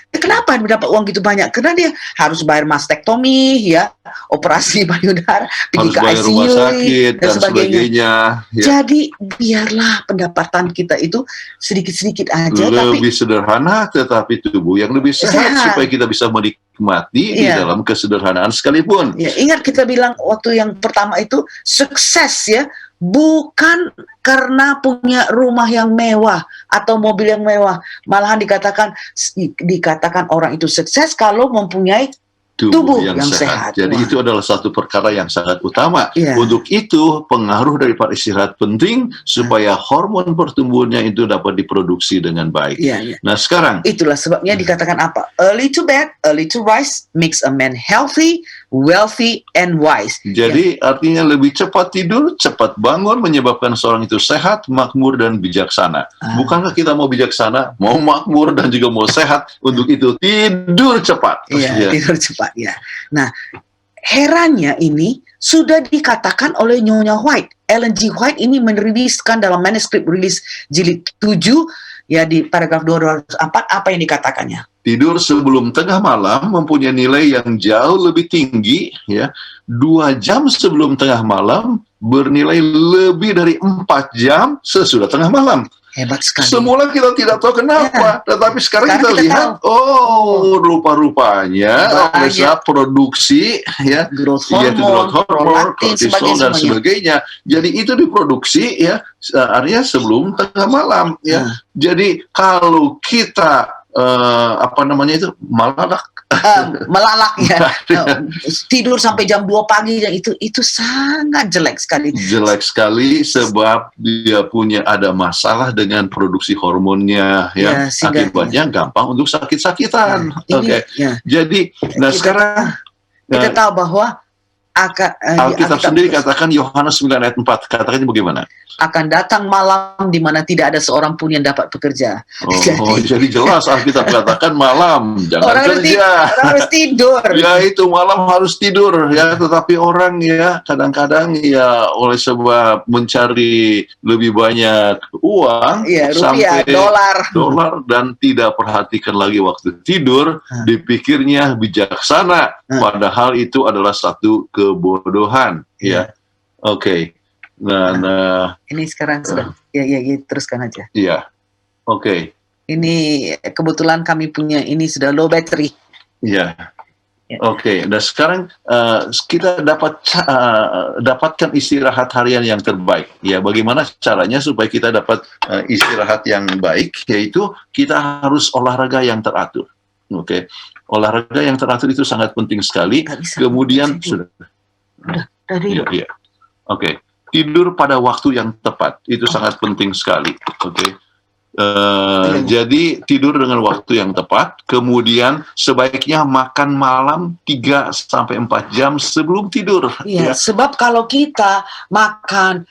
Kenapa mendapat uang gitu banyak? Karena dia harus bayar mastektomi, ya, operasi payudara, pergi ke bayar ICU, rumah sakit dan sebagainya. Ya. Jadi biarlah pendapatan kita itu sedikit-sedikit aja, lebih sederhana, tetapi tubuh yang lebih sehat supaya kita bisa menikmati di dalam kesederhanaan sekalipun. Ya, ingat kita bilang waktu yang pertama itu sukses ya. Bukan karena punya rumah yang mewah atau mobil yang mewah, malahan dikatakan orang itu sukses kalau mempunyai tubuh yang sehat. Jadi itu adalah satu perkara yang sangat utama. Untuk itu pengaruh daripada istirahat penting supaya hormon pertumbuhannya itu dapat diproduksi dengan baik. Nah sekarang itulah sebabnya dikatakan apa? Early to bed, early to rise makes a man healthy, wealthy, and wise. Jadi artinya lebih cepat tidur, cepat bangun menyebabkan seorang itu sehat, makmur, dan bijaksana. Bukankah kita mau bijaksana, mau makmur, dan juga mau sehat? Untuk itu tidur cepat. Tidur cepat. Ya. Nah, herannya ini sudah dikatakan oleh Nyonya White. Ellen G. White ini meriliskan dalam manuskrip rilis jilid 7 ya di paragraf 204 apa yang dikatakannya. Tidur sebelum tengah malam mempunyai nilai yang jauh lebih tinggi, ya. 2 jam sebelum tengah malam bernilai lebih dari 4 jam sesudah tengah malam. Hebat sekali. Semula kita tidak tahu kenapa, tetapi sekarang kita lihat, rupa-rupanya oleh sebab produksi, ya, growth yaitu growth hormone, kortisol dan sebagainya. sebagainya. Jadi itu diproduksi, ya, artinya sebelum tengah malam, ya. Jadi kalau kita melalak ya, tidur sampai jam 2 pagi dan itu sangat jelek sekali. Jelek sekali sebab dia ada masalah dengan produksi hormonnya, ya. Akibatnya gampang untuk sakit-sakitan. Jadi sekarang kita tahu bahwa Alkitab sendiri katakan Yohanes 9 ayat 4, katakannya bagaimana? Akan datang malam di mana tidak ada seorang pun yang dapat bekerja. Jadi jelas Alkitab katakan malam, jangan kerja. Orang harus tidur. Ya itu malam harus tidur, ya. Tetapi orang ya kadang-kadang ya oleh sebab mencari lebih banyak uang, rupiah, sampai dolar dan tidak perhatikan lagi waktu tidur, dipikirnya bijaksana, padahal itu adalah satu kebodohan, ya. Oke. Nah, ini sekarang sudah ya teruskan aja. Iya. Oke. Ini kebetulan kami punya ini sudah low battery. Iya. Oke. Dan sekarang kita dapatkan istirahat harian yang terbaik. Ya, bagaimana caranya supaya kita dapat istirahat yang baik? Yaitu kita harus olahraga yang teratur. Oke. Olahraga yang teratur itu sangat penting sekali. Kemudian sudah. Dari Oke. Tidur pada waktu yang tepat itu sangat penting sekali. Oke. Jadi tidur dengan waktu yang tepat, kemudian sebaiknya makan malam 3-4 jam sebelum tidur. Iya, sebab kalau kita makan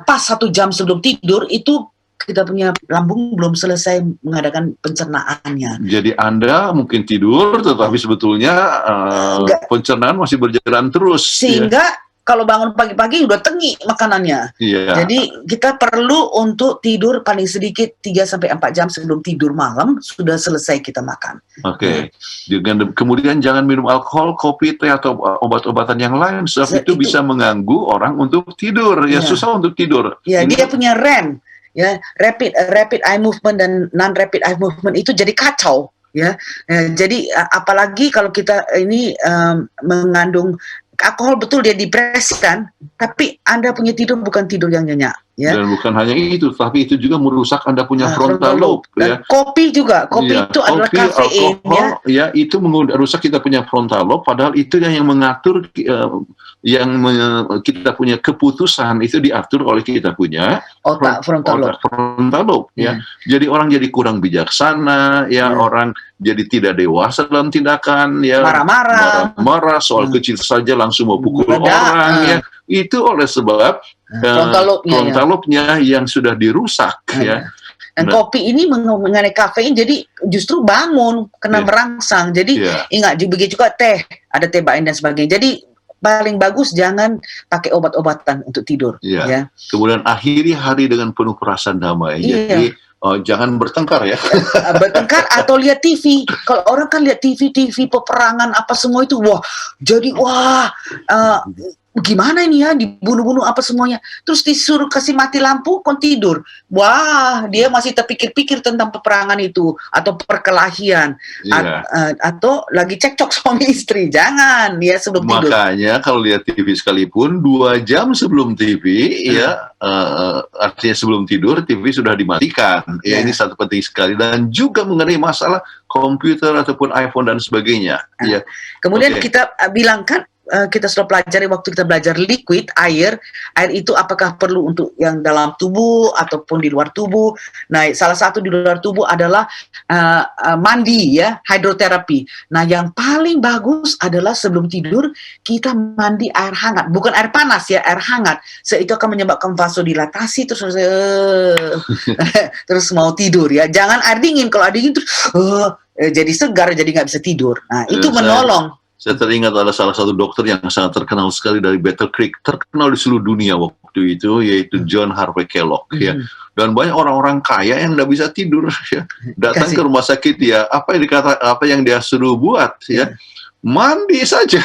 pas 1 jam sebelum tidur, itu kita punya lambung belum selesai mengadakan pencernaannya. Jadi Anda mungkin tidur, tetapi sebetulnya pencernaan masih berjalan terus. Sehingga kalau bangun pagi-pagi udah tengi makanannya. Iya. Jadi kita perlu untuk tidur paling sedikit 3-4 jam sebelum tidur malam, sudah selesai kita makan. Oke. Kemudian jangan minum alkohol, kopi, teh, atau obat-obatan yang lain, sebab itu bisa mengganggu orang untuk tidur. Ya, susah untuk tidur. Ya, dia punya REM, ya, rapid eye movement dan non rapid eye movement itu jadi kacau. Ya, jadi apalagi kalau kita ini mengandung alkohol, betul dia depresikan, tapi Anda punya tidur bukan tidur yang nyenyak. Ya. Dan bukan hanya itu, tapi itu juga merusak Anda punya frontal lobe. Dan kopi juga, kopi itu adalah kafein. Alkohol, ya itu merusak kita punya frontal lobe, padahal itu yang mengatur, kita punya keputusan itu diatur oleh kita punya otak frontal lobe. Ya. Jadi orang jadi kurang bijaksana, orang jadi tidak dewasa dalam tindakan, ya marah-marah soal kecil saja langsung mau pukul orang, ya itu oleh sebab frontal lobe-nya yang sudah dirusak, ya. Dan kopi ini mengenai kafein, jadi justru bangun kena merangsang. Jadi ingat juga teh, ada teh bain dan sebagainya. Jadi paling bagus jangan pakai obat-obatan untuk tidur. Ya. Kemudian akhiri hari dengan penuh perasaan damai. Jadi jangan bertengkar ya. Bertengkar atau lihat TV. Kalau orang kan lihat TV peperangan apa semua itu, gimana ini ya, dibunuh-bunuh apa semuanya. Terus disuruh kasih mati lampu, kon tidur. Wah, dia masih terpikir-pikir tentang peperangan itu atau perkelahian, atau lagi cekcok suami istri. Jangan ya sebelum tidur. Makanya kalau lihat TV sekalipun 2 jam sebelum TV, artinya sebelum tidur TV sudah dimatikan. Ya, ini satu penting sekali, dan juga mengenai masalah komputer ataupun iPhone dan sebagainya. Ya. Kemudian kita bilangkan, kita sudah pelajari waktu kita belajar liquid, air itu apakah perlu untuk yang dalam tubuh ataupun di luar tubuh. Nah, salah satu di luar tubuh adalah mandi, ya, hidroterapi. Nah, yang paling bagus adalah sebelum tidur kita mandi air hangat, bukan air panas ya, air hangat. Itu akan menyebabkan vasodilatasi, terus terus mau tidur ya. Jangan air dingin, kalau air dingin terus jadi segar, jadi nggak bisa tidur. Nah, itu menolong. Saya teringat ada salah satu dokter yang sangat terkenal sekali dari Battle Creek, terkenal di seluruh dunia waktu itu, yaitu John Harvey Kellogg. Ya. Dan banyak orang-orang kaya yang nggak bisa tidur, ya. Datang ke rumah sakit, ya, apa yang dia suruh buat, ya, mandi saja.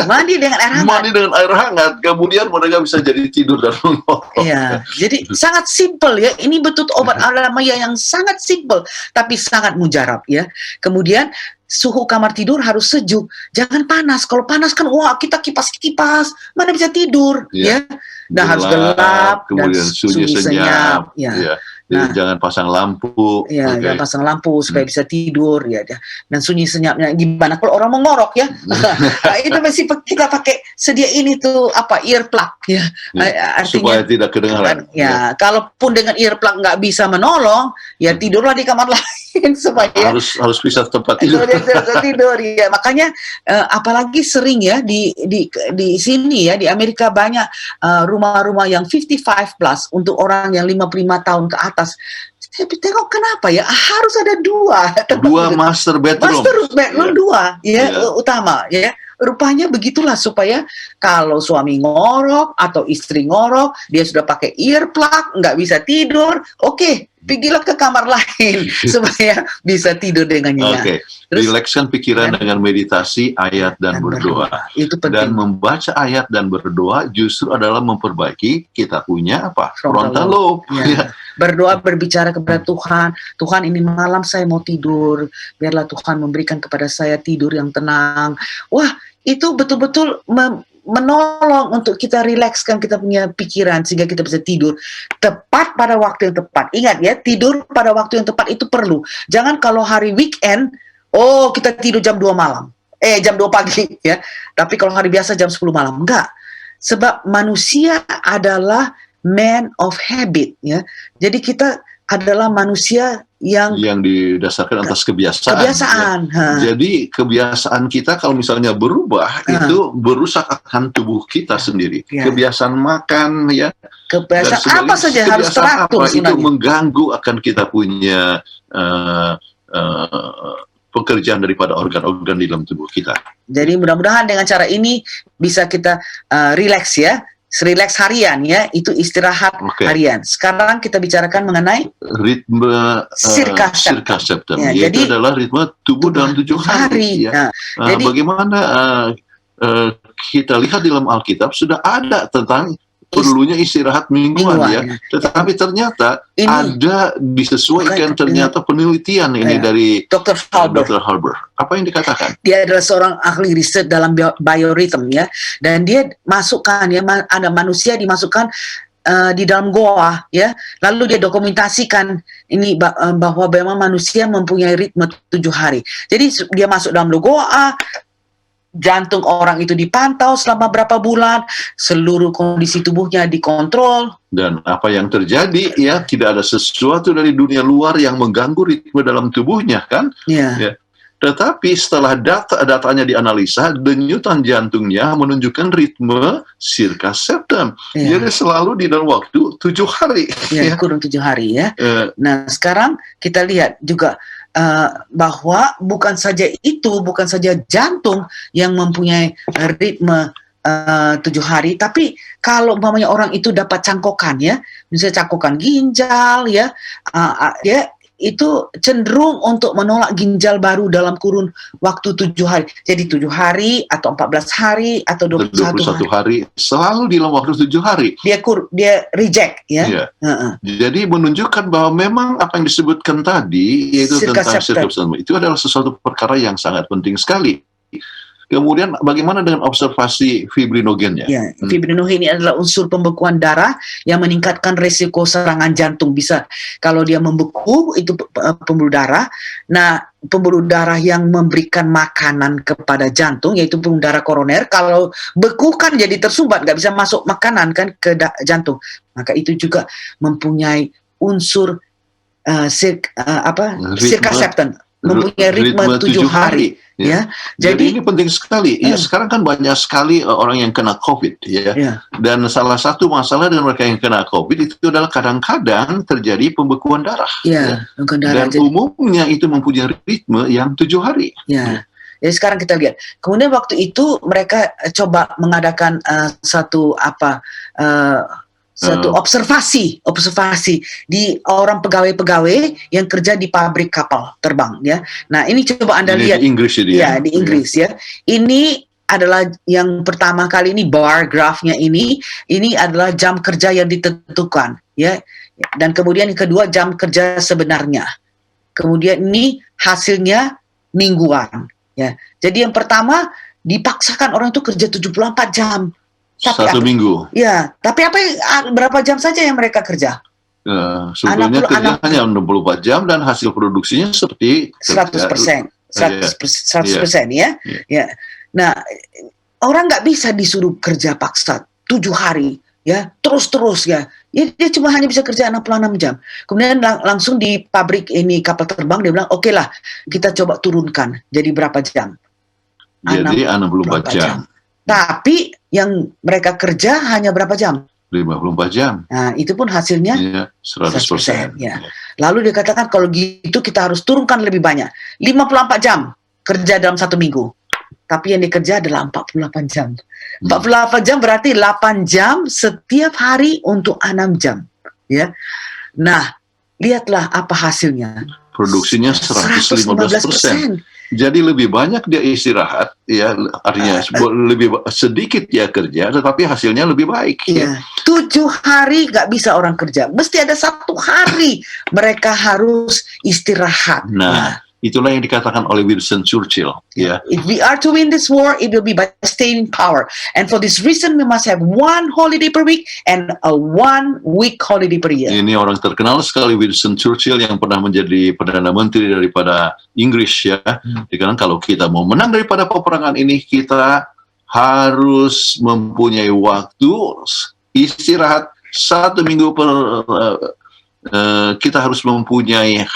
Mandi dengan air hangat. Mandi dengan air hangat, kemudian mereka bisa jadi tidur dan mengolah. Iya, jadi sangat simpel ya. Ini betul obat alamiah yang sangat simpel, tapi sangat mujarab ya. Kemudian suhu kamar tidur harus sejuk, jangan panas. Kalau panas kan, kita kipas-kipas, mana bisa tidur, ya. Dan harus gelap, kemudian dan sunyi senyap, ya. Nah, jangan pasang lampu. Ya, jangan pasang lampu supaya bisa tidur, ya. Dan sunyi senyapnya gimana? Kalau orang mau ngorok, ya, itu masih kita pakai sedia ini tuh earplug, ya. Artinya, supaya tidak kedengaran. Ya, kalaupun dengan earplug nggak bisa menolong, ya tidurlah di kamar lain supaya harus bisa tempat tidur. Tidur, ya. Makanya apalagi sering ya di sini ya, di Amerika banyak rumah-rumah yang 55 plus untuk orang yang 55 tahun ke atas. Saya tengok kenapa ya harus ada dua master bedroom. Utama ya. Rupanya begitulah supaya kalau suami ngorok atau istri ngorok, dia sudah pakai earplug, nggak bisa tidur, pergilah ke kamar lain supaya bisa tidur dengan nyenyak. Rilekskan pikiran dengan meditasi, ayat dan berdoa. Itu penting. Dan membaca ayat dan berdoa justru adalah memperbaiki kita punya frontal lobe. Ya. Berdoa, berbicara kepada Tuhan. Tuhan, ini malam saya mau tidur. Biarlah Tuhan memberikan kepada saya tidur yang tenang. Wah, itu betul-betul menolong untuk kita rilekskan kita punya pikiran sehingga kita bisa tidur tepat pada waktu yang tepat. Ingat ya, tidur pada waktu yang tepat itu perlu. Jangan kalau hari weekend, kita tidur jam 2 malam. Jam 2 pagi ya. Tapi kalau hari biasa jam 10 malam. Enggak. Sebab manusia adalah man of habit, ya. Jadi kita adalah manusia yang didasarkan atas kebiasaan. Kebiasaan. Ya. Jadi kebiasaan kita kalau misalnya berubah itu berusak akan tubuh kita sendiri. Ya. Kebiasaan makan, ya. Kebiasaan apa saja harus teratur itu sebenarnya. mengganggu akan kita punya pekerjaan daripada organ-organ di dalam tubuh kita. Jadi mudah-mudahan dengan cara ini bisa kita relax, ya. Relax harian, ya, itu istirahat harian. Sekarang kita bicarakan mengenai ritme circadian. Ya, Yaitu jadi adalah ritme tubuh dalam 7 hari. Ya. Jadi bagaimana kita lihat di dalam Alkitab sudah ada tentang perlunya istirahat mingguan, ya. Tetapi ternyata ini ada disesuaikan ternyata penelitian ini dari Dr. Harbour. Apa yang dikatakan? Dia adalah seorang ahli riset dalam biorhythm, ya, dan dia masukkan, ya, ada manusia dimasukkan di dalam goa, ya, lalu dia dokumentasikan ini bahwa memang manusia mempunyai ritme 7 hari. Jadi dia masuk dalam goa, jantung orang itu dipantau selama berapa bulan, seluruh kondisi tubuhnya dikontrol. Dan apa yang terjadi, ya, tidak ada sesuatu dari dunia luar yang mengganggu ritme dalam tubuhnya, kan? Ya. Tetapi setelah datanya dianalisa, denyutan jantungnya menunjukkan ritme circadian. Jadi selalu di dalam waktu 7 hari. Ya, kurang 7 hari, ya. Nah, sekarang kita lihat juga bahwa bukan saja jantung yang mempunyai ritme 7 hari, tapi kalau umpamanya orang itu dapat cangkokan, ya, misalnya cangkokan ginjal, ya, dia itu cenderung untuk menolak ginjal baru dalam kurun waktu 7 hari. Jadi 7 hari atau 14 hari atau 21 hari. Selalu di dalam waktu 7 hari. Dia reject, ya. Jadi menunjukkan bahwa memang apa yang disebutkan tadi, yaitu tentang circadian, itu adalah sesuatu perkara yang sangat penting sekali. Kemudian bagaimana dengan observasi fibrinogennya? Ya, fibrinogen ini adalah unsur pembekuan darah yang meningkatkan risiko serangan jantung. Bisa kalau dia membeku, itu pembuluh darah. Nah, pembuluh darah yang memberikan makanan kepada jantung, yaitu pembuluh darah koroner, kalau beku kan jadi tersumbat, nggak bisa masuk makanan kan ke jantung. Maka itu juga mempunyai unsur circadian, mempunyai ritme 7 hari. Ya. Jadi ini penting sekali. Ya, sekarang kan banyak sekali orang yang kena COVID, ya. Dan salah satu masalah dengan mereka yang kena COVID itu adalah kadang-kadang terjadi pembekuan darah. Ya. Dan umumnya itu mempunyai ritme yang 7 hari. Ya. Jadi sekarang kita lihat. Kemudian waktu itu mereka coba mengadakan satu observasi di orang pegawai-pegawai yang kerja di pabrik kapal terbang, ya. Nah, ini coba Anda lihat di Inggris ini, ya, di Inggris, ya. Ini adalah yang pertama kali, ini bar grafnya ini adalah jam kerja yang ditentukan, ya. Dan kemudian yang kedua jam kerja sebenarnya. Kemudian ini hasilnya mingguan, ya. Jadi yang pertama dipaksakan orang itu kerja 74 jam. Satu minggu. Ya, tapi berapa jam saja yang mereka kerja? Sebelumnya kerja hanya 64 jam dan hasil produksinya seperti 100%. 100%, ya. Nah, orang nggak bisa disuruh kerja paksa 7 hari, ya, terus, ya. Dia cuma hanya bisa kerja 66 jam. Kemudian langsung di pabrik ini kapal terbang dia bilang, oke lah, kita coba turunkan jadi berapa jam? Jadi 64 jam. Tapi yang mereka kerja hanya berapa jam? 54 jam. Nah, itu pun hasilnya 100%. Ya. Lalu dia katakan kalau gitu kita harus turunkan lebih banyak. 54 jam kerja dalam 1 minggu. Tapi yang dikerja adalah 48 jam. 48 jam berarti 8 jam setiap hari untuk 6 jam. Ya. Nah, lihatlah apa hasilnya. Produksinya 115%. Jadi lebih banyak dia istirahat, ya, artinya lebih sedikit dia kerja, tetapi hasilnya lebih baik. Ya. 7 hari nggak bisa orang kerja, mesti ada 1 hari mereka harus istirahat. Nah, itulah yang dikatakan oleh Winston Churchill. Ya. If we are to win this war, it will be by staying in power. And for this reason, we must have 1 holiday per week and a 1-week holiday per year. Ini orang terkenal sekali, Winston Churchill, yang pernah menjadi Perdana Menteri daripada Inggris, ya. Dikatakan kalau kita mau menang daripada peperangan ini, kita harus mempunyai waktu istirahat 1 minggu kita harus mempunyai 1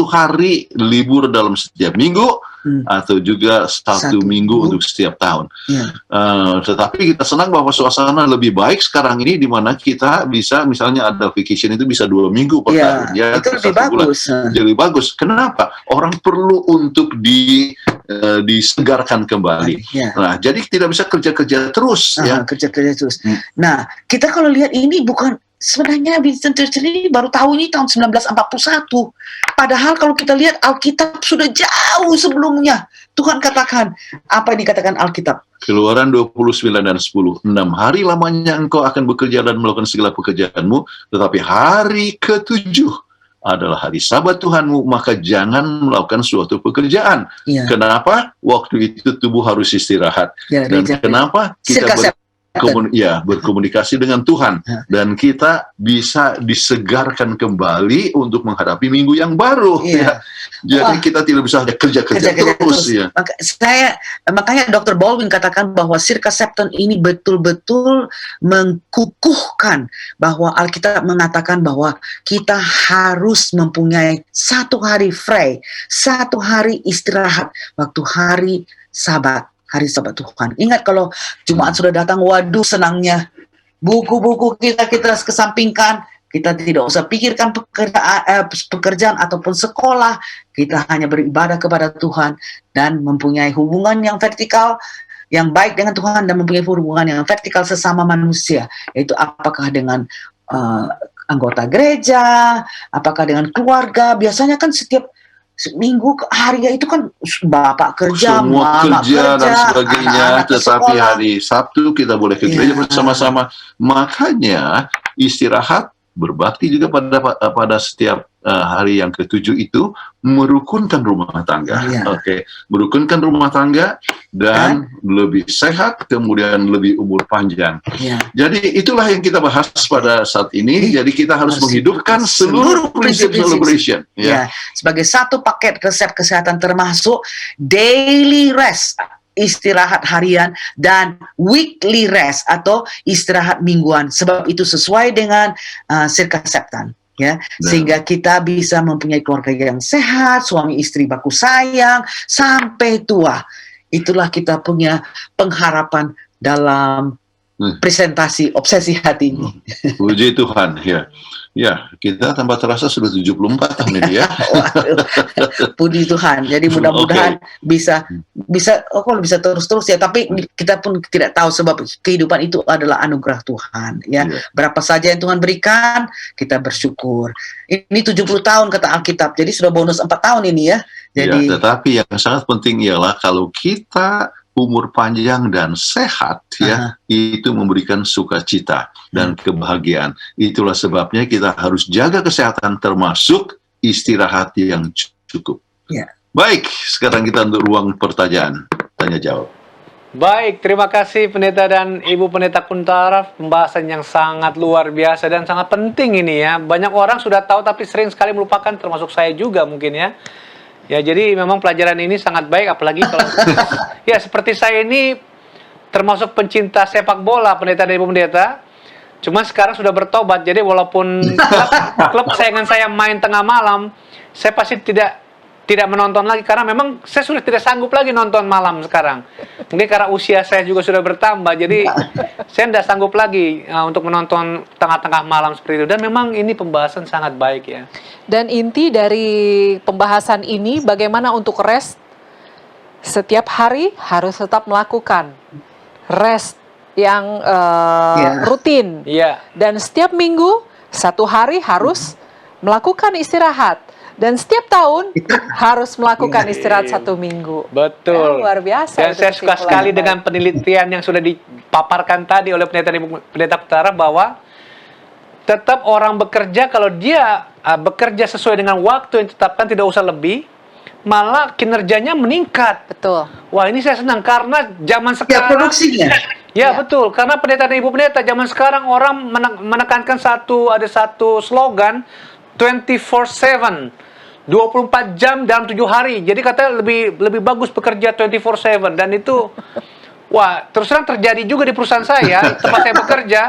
hari libur dalam setiap minggu, atau juga 1 minggu untuk setiap tahun. Tetapi kita senang bahwa suasana lebih baik sekarang ini, di mana kita bisa, misalnya ada vacation itu bisa 2 minggu per tahun. Ya, itu lebih 1 bulan. bagus. Jadi bagus. Kenapa? Orang perlu untuk disegarkan kembali. Nah, jadi tidak bisa kerja-kerja terus. Kerja-kerja terus. Nah, kita kalau lihat ini bukan, sebenarnya Winston Churchill ini baru tahu ini tahun 1941. Padahal kalau kita lihat Alkitab sudah jauh sebelumnya. Tuhan katakan, apa yang dikatakan Alkitab? Keluaran 29 dan 10. 6 hari lamanya engkau akan bekerja dan melakukan segala pekerjaanmu, tetapi hari ke-7 adalah hari Sabat Tuhanmu, maka jangan melakukan suatu pekerjaan. Kenapa? Waktu itu tubuh harus istirahat. Dan kenapa? Kita berkomunikasi dengan Tuhan, dan kita bisa disegarkan kembali untuk menghadapi minggu yang baru. Jadi kita tidak bisa kerja-kerja terus. Makanya Dr. Baldwin katakan bahwa Sirka Septon ini betul-betul mengkukuhkan bahwa Alkitab mengatakan bahwa kita harus mempunyai 1 hari free, 1 hari istirahat, waktu hari Sabat. Hari Sabat Tuhan. Ingat kalau Jumat sudah datang, waduh senangnya. Buku-buku kita kesampingkan. Kita tidak usah pikirkan pekerjaan ataupun sekolah. Kita hanya beribadah kepada Tuhan dan mempunyai hubungan yang vertikal, yang baik dengan Tuhan, dan mempunyai hubungan yang vertikal sesama manusia. Yaitu apakah dengan anggota gereja, apakah dengan keluarga. Biasanya kan setiap minggu hari itu kan bapak kerja, semua mama kerja dan sebagainya, tetapi sekolah. hari Sabtu kita boleh ke gereja bersama-sama. Makanya istirahat, berbakti juga pada setiap hari yang ke-7 itu merukunkan rumah tangga. Merukunkan rumah tangga dan lebih sehat, kemudian lebih umur panjang. Jadi itulah yang kita bahas pada saat ini. Jadi kita harus menghidupkan seluruh prinsip celebration. Sebagai satu paket resep kesehatan, termasuk daily rest, istirahat harian, dan weekly rest atau istirahat mingguan, sebab itu sesuai dengan Sirka Septon. Sehingga kita bisa mempunyai keluarga yang sehat, suami istri baku sayang sampai tua. Itulah kita punya pengharapan dalam presentasi obsesi hati ini. Puji Tuhan, ya kita tanpa terasa sudah 74 tahun ini ya. Puji Tuhan. Jadi mudah-mudahan bisa terus-terus ya. Tapi kita pun tidak tahu, sebab kehidupan itu adalah anugerah Tuhan. Berapa saja yang Tuhan berikan, kita bersyukur. Ini 70 tahun kata Alkitab. Jadi sudah bonus 4 tahun ini ya. Jadi, tetapi yang sangat penting ialah kalau kita umur panjang dan sehat, itu memberikan sukacita dan kebahagiaan. Itulah sebabnya kita harus jaga kesehatan, termasuk istirahat yang cukup. Baik, sekarang kita untuk ruang pertanyaan, tanya jawab. Baik, terima kasih Pendeta dan Ibu Pendeta Kuntara, pembahasan yang sangat luar biasa dan sangat penting ini ya. Banyak orang sudah tahu tapi sering sekali melupakan, termasuk saya juga mungkin ya. Ya, jadi memang pelajaran ini sangat baik, apalagi kalau ya seperti saya ini termasuk pencinta sepak bola, Pendeta dan Ibu Pendeta. Cuma sekarang sudah bertobat, jadi walaupun klub sayangan saya main tengah malam, saya pasti tidak menonton lagi, karena memang saya sudah tidak sanggup lagi nonton malam sekarang. Mungkin karena usia saya juga sudah bertambah, jadi saya tidak sanggup lagi untuk menonton tengah-tengah malam seperti itu. Dan memang ini pembahasan sangat baik ya. Dan inti dari pembahasan ini bagaimana untuk rest. Setiap hari harus tetap melakukan rest yang rutin. Dan setiap minggu 1 hari harus melakukan istirahat. Dan setiap tahun harus melakukan istirahat 1 minggu. Betul. Luar biasa. Dan saya suka sekali dengan penelitian yang sudah dipaparkan tadi oleh Pendeta Kuntara, bahwa tetap orang bekerja, kalau dia bekerja sesuai dengan waktu yang ditetapkan, tidak usah lebih, malah kinerjanya meningkat. Betul. Wah, ini saya senang karena zaman sekarang. Produksinya. Betul. Karena Pendeta dan Ibu Pendeta, zaman sekarang orang menekankan ada satu slogan 24/7. 24 jam dalam 7 hari. Jadi katanya lebih bagus bekerja 24/7, dan itu Wah, terus terang terjadi juga di perusahaan saya, tempat saya bekerja.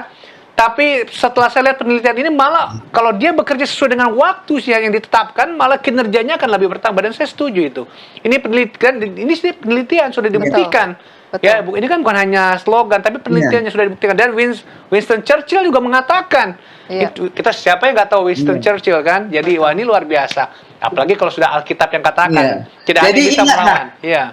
Tapi setelah saya lihat penelitian ini, malah kalau dia bekerja sesuai dengan waktu sih yang ditetapkan, malah kinerjanya akan lebih bertambah. Dan saya setuju itu. Ini penelitian sudah dibuktikan. Betul. Ya, ini kan bukan hanya slogan, tapi penelitiannya sudah dibuktikan. Dan Winston Churchill juga mengatakan, kita siapa yang nggak tahu Winston Churchill kan? Jadi wah, ini luar biasa. Apalagi kalau sudah Alkitab yang katakan, tidak ada yang bisa melawan. Iya.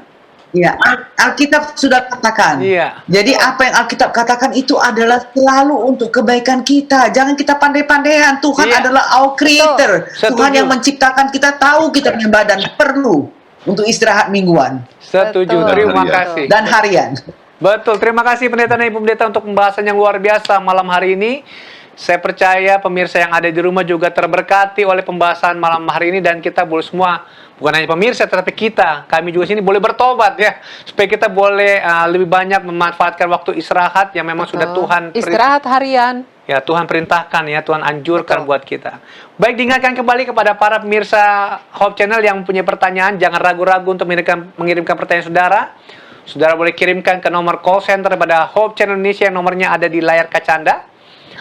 Ya, Alkitab sudah katakan. Iya. Jadi apa yang Alkitab katakan itu adalah selalu untuk kebaikan kita. Jangan kita pandai-pandaian. Tuhan Iya. adalah our creator. Setuju. Tuhan yang menciptakan kita, tahu kita punya badan perlu untuk istirahat mingguan Setuju. Betul. Terima Betul. kasih. dan harian. Betul, terima kasih pendeta dan ibu pendeta untuk pembahasan yang luar biasa malam hari ini. Saya percaya pemirsa yang ada di rumah juga terberkati oleh pembahasan malam hari ini, dan kita boleh semua, bukan hanya pemirsa tetapi kami juga sini boleh bertobat ya, supaya kita boleh lebih banyak memanfaatkan waktu istirahat yang memang sudah Tuhan Istirahat harian. ya Tuhan perintahkan, ya Tuhan anjurkan buat kita. Baik, diingatkan kembali kepada para pemirsa Hope Channel yang punya pertanyaan, jangan ragu-ragu untuk mengirimkan pertanyaan saudara. Saudara boleh kirimkan ke nomor call center pada Hope Channel Indonesia yang nomornya ada di layar kaca Anda.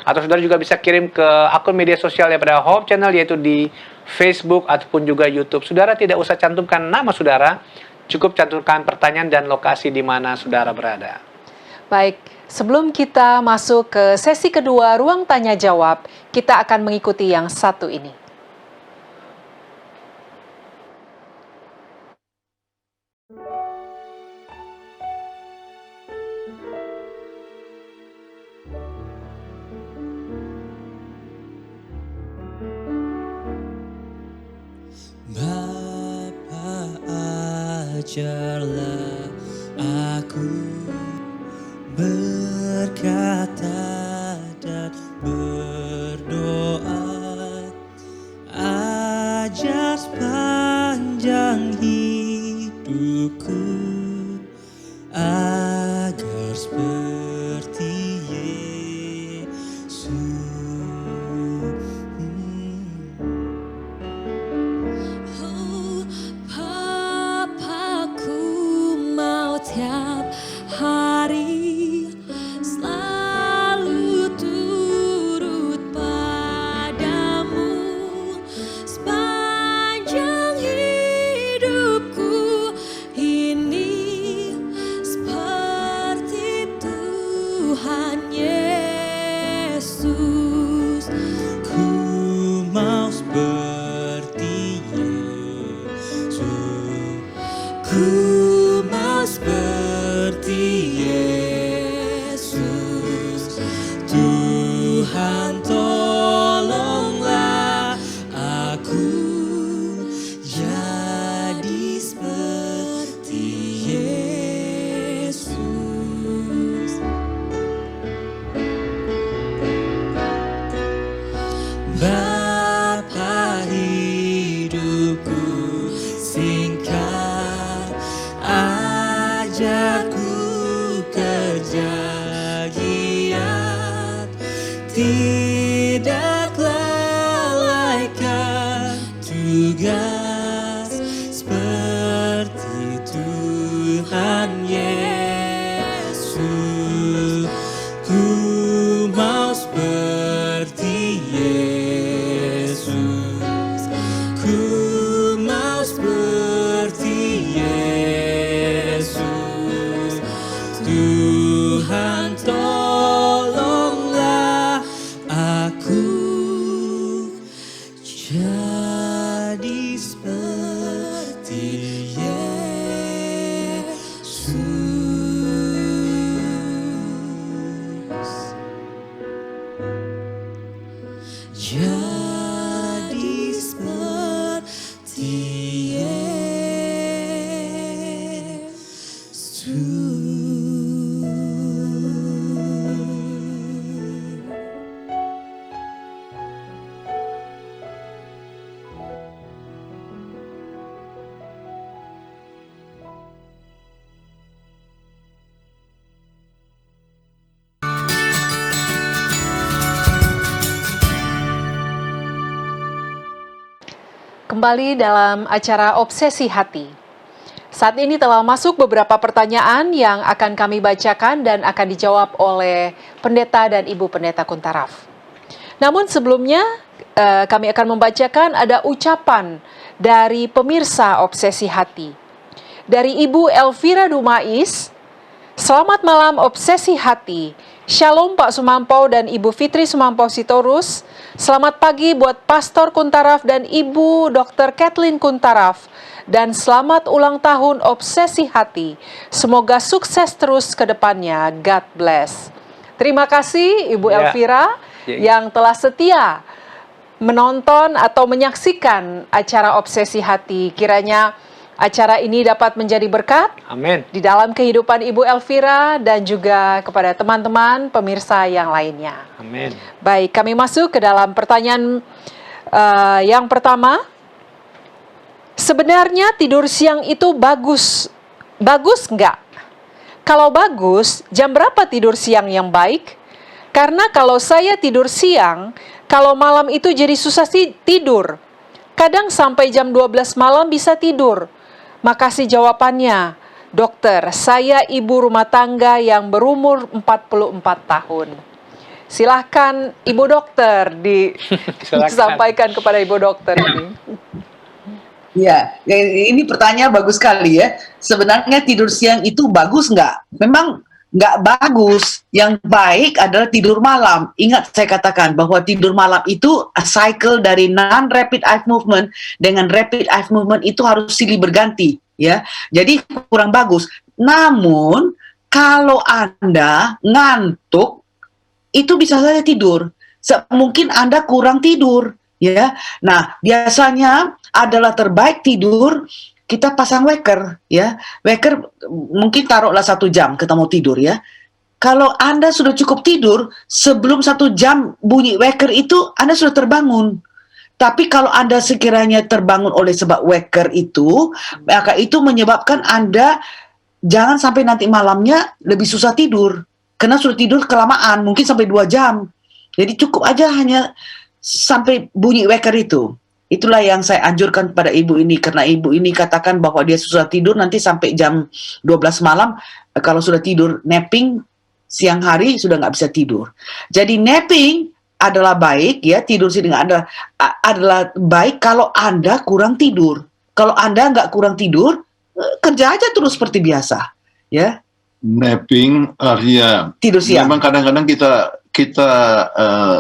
Atau saudara juga bisa kirim ke akun media sosial daripada Hope Channel, yaitu di Facebook ataupun juga YouTube. Saudara tidak usah cantumkan nama saudara, cukup cantumkan pertanyaan dan lokasi di mana saudara berada. Baik, sebelum kita masuk ke sesi kedua ruang tanya jawab, kita akan mengikuti yang satu ini. Bapa, ajarlah aku berkata dan berdoa, ajar sepanjang hidupku agar seperti Yesus. Oh, Papaku mau tiap hari selalu turut padamu sepanjang hidupku ini, seperti Tuhan Yesus. Ku mau seperti Yesus. Ku mau seperti Yesus. Tuhan, tolonglah aku jadi seperti Yesus. Bapa, hidupku singkat, ajarku kerja giat, tidak lalaikan tugas seperti Tuhan Yesus. Ku mau seperti Yesus. Ku mau seperti Yesus. Tuhan, tolonglah aku jadi seperti Yesus. Jadi seperti Yesus. Kembali dalam acara Obsesi Hati. Saat ini telah masuk beberapa pertanyaan yang akan kami bacakan dan akan dijawab oleh Pendeta dan Ibu Pendeta Kuntaraf. Namun sebelumnya kami akan membacakan ada ucapan dari pemirsa Obsesi Hati. Dari Ibu Elvira Dumais, selamat malam Obsesi Hati. Shalom Pak Sumampau dan Ibu Fitri Sumampau Sitorus. Selamat pagi buat Pastor Kuntaraf dan Ibu Dr. Kathleen Kuntaraf. Dan selamat ulang tahun Obsesi Hati. Semoga sukses terus ke depannya. God bless. Terima kasih Ibu Elvira yang telah setia menonton atau menyaksikan acara Obsesi Hati. Kiranya acara ini dapat menjadi berkat Amin. di dalam kehidupan Ibu Elvira dan juga kepada teman-teman pemirsa yang lainnya. Amin. Baik, kami masuk ke dalam pertanyaan yang pertama. Sebenarnya tidur siang itu bagus nggak? Kalau bagus, jam berapa tidur siang yang baik? Karena kalau saya tidur siang, kalau malam itu jadi susah tidur. Kadang sampai jam 12 malam bisa tidur. Makasih jawabannya, dokter. Saya ibu rumah tangga yang berumur 44 tahun. Silahkan Ibu Dokter disampaikan kepada Ibu Dokter ini. Ya, ini pertanyaan bagus sekali ya. Sebenarnya tidur siang itu bagus nggak? Memang nggak bagus. Yang baik adalah tidur malam. Ingat saya katakan bahwa tidur malam itu a cycle dari non-rapid eye movement dengan rapid eye movement itu harus silih berganti. Ya, jadi kurang bagus. Namun kalau Anda ngantuk, itu bisa saja tidur. Mungkin Anda kurang tidur. Ya, nah biasanya adalah terbaik tidur kita pasang waker, ya. Waker mungkin taruhlah 1 jam kita mau tidur, ya. Kalau Anda sudah cukup tidur sebelum 1 jam bunyi waker itu Anda sudah terbangun. Tapi kalau Anda sekiranya terbangun oleh sebab waker itu, maka itu menyebabkan Anda jangan sampai nanti malamnya lebih susah tidur karena sudah tidur kelamaan, mungkin sampai 2 jam. Jadi cukup aja hanya sampai bunyi waker itu. Itulah yang saya anjurkan kepada ibu ini, karena ibu ini katakan bahwa dia susah tidur nanti sampai jam 12 malam. Kalau sudah tidur napping siang hari sudah nggak bisa tidur. Jadi napping adalah baik, ya, tidur siang adalah baik kalau Anda kurang tidur. Kalau Anda nggak kurang tidur, kerja aja terus seperti biasa, ya. Napping artinya Tidur siang. memang kadang-kadang kita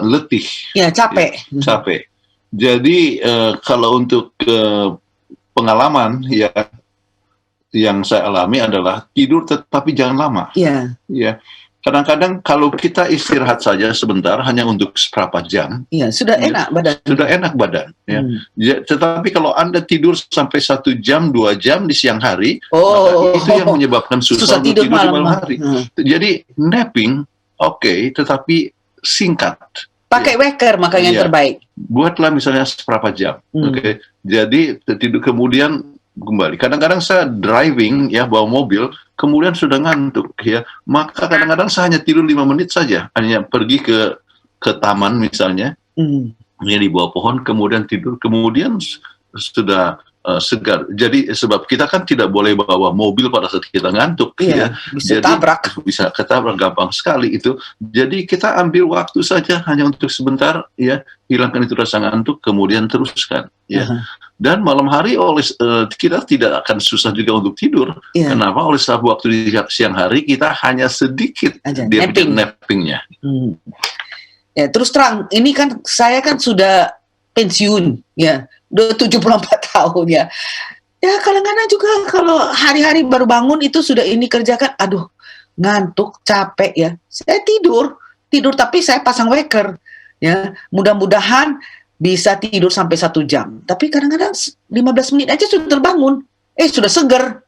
letih, Ya, capek. capek. Jadi kalau untuk pengalaman ya yang saya alami adalah tidur tetapi jangan lama. Ya. Ya, kadang-kadang kalau kita istirahat saja sebentar hanya untuk seberapa jam, Iya, sudah enak badan. sudah enak badan. Ya. Ya, tetapi kalau Anda tidur sampai 1 jam, 2 jam di siang hari, maka itu yang menyebabkan susah untuk tidur di malam hari. Jadi napping oke, tetapi singkat. Pakai waker makanya yang Iya. terbaik. Buatlah misalnya seberapa jam, oke. Jadi tidur kemudian kembali. Kadang-kadang saya driving, ya, bawa mobil, kemudian sudah ngantuk, ya. Maka kadang-kadang saya hanya tidur 5 menit saja, hanya pergi ke taman misalnya, ya, di bawah pohon, kemudian tidur, kemudian sudah segar. Jadi sebab kita kan tidak boleh bawa mobil pada saat kita ngantuk, Iya, ya. bisa Jadi, tabrak. bisa ketabrak gampang sekali itu. Jadi kita ambil waktu saja hanya untuk sebentar, ya, hilangkan itu rasa ngantuk, kemudian teruskan, ya. Dan malam hari kita tidak akan susah juga untuk tidur. Iya. Kenapa? Oleh sebab waktu di siang hari kita hanya sedikit Aja, dia napping. nappingnya. Ya, terus terang, ini kan saya kan sudah pensiun, ya, udah 74 tahun, ya. Ya, kadang-kadang juga kalau hari-hari baru bangun itu sudah ini kerjakan, aduh, ngantuk, capek, ya. Saya tidur tapi saya pasang waker, ya. Mudah-mudahan bisa tidur sampai 1 jam. Tapi kadang-kadang 15 menit aja sudah terbangun, sudah seger,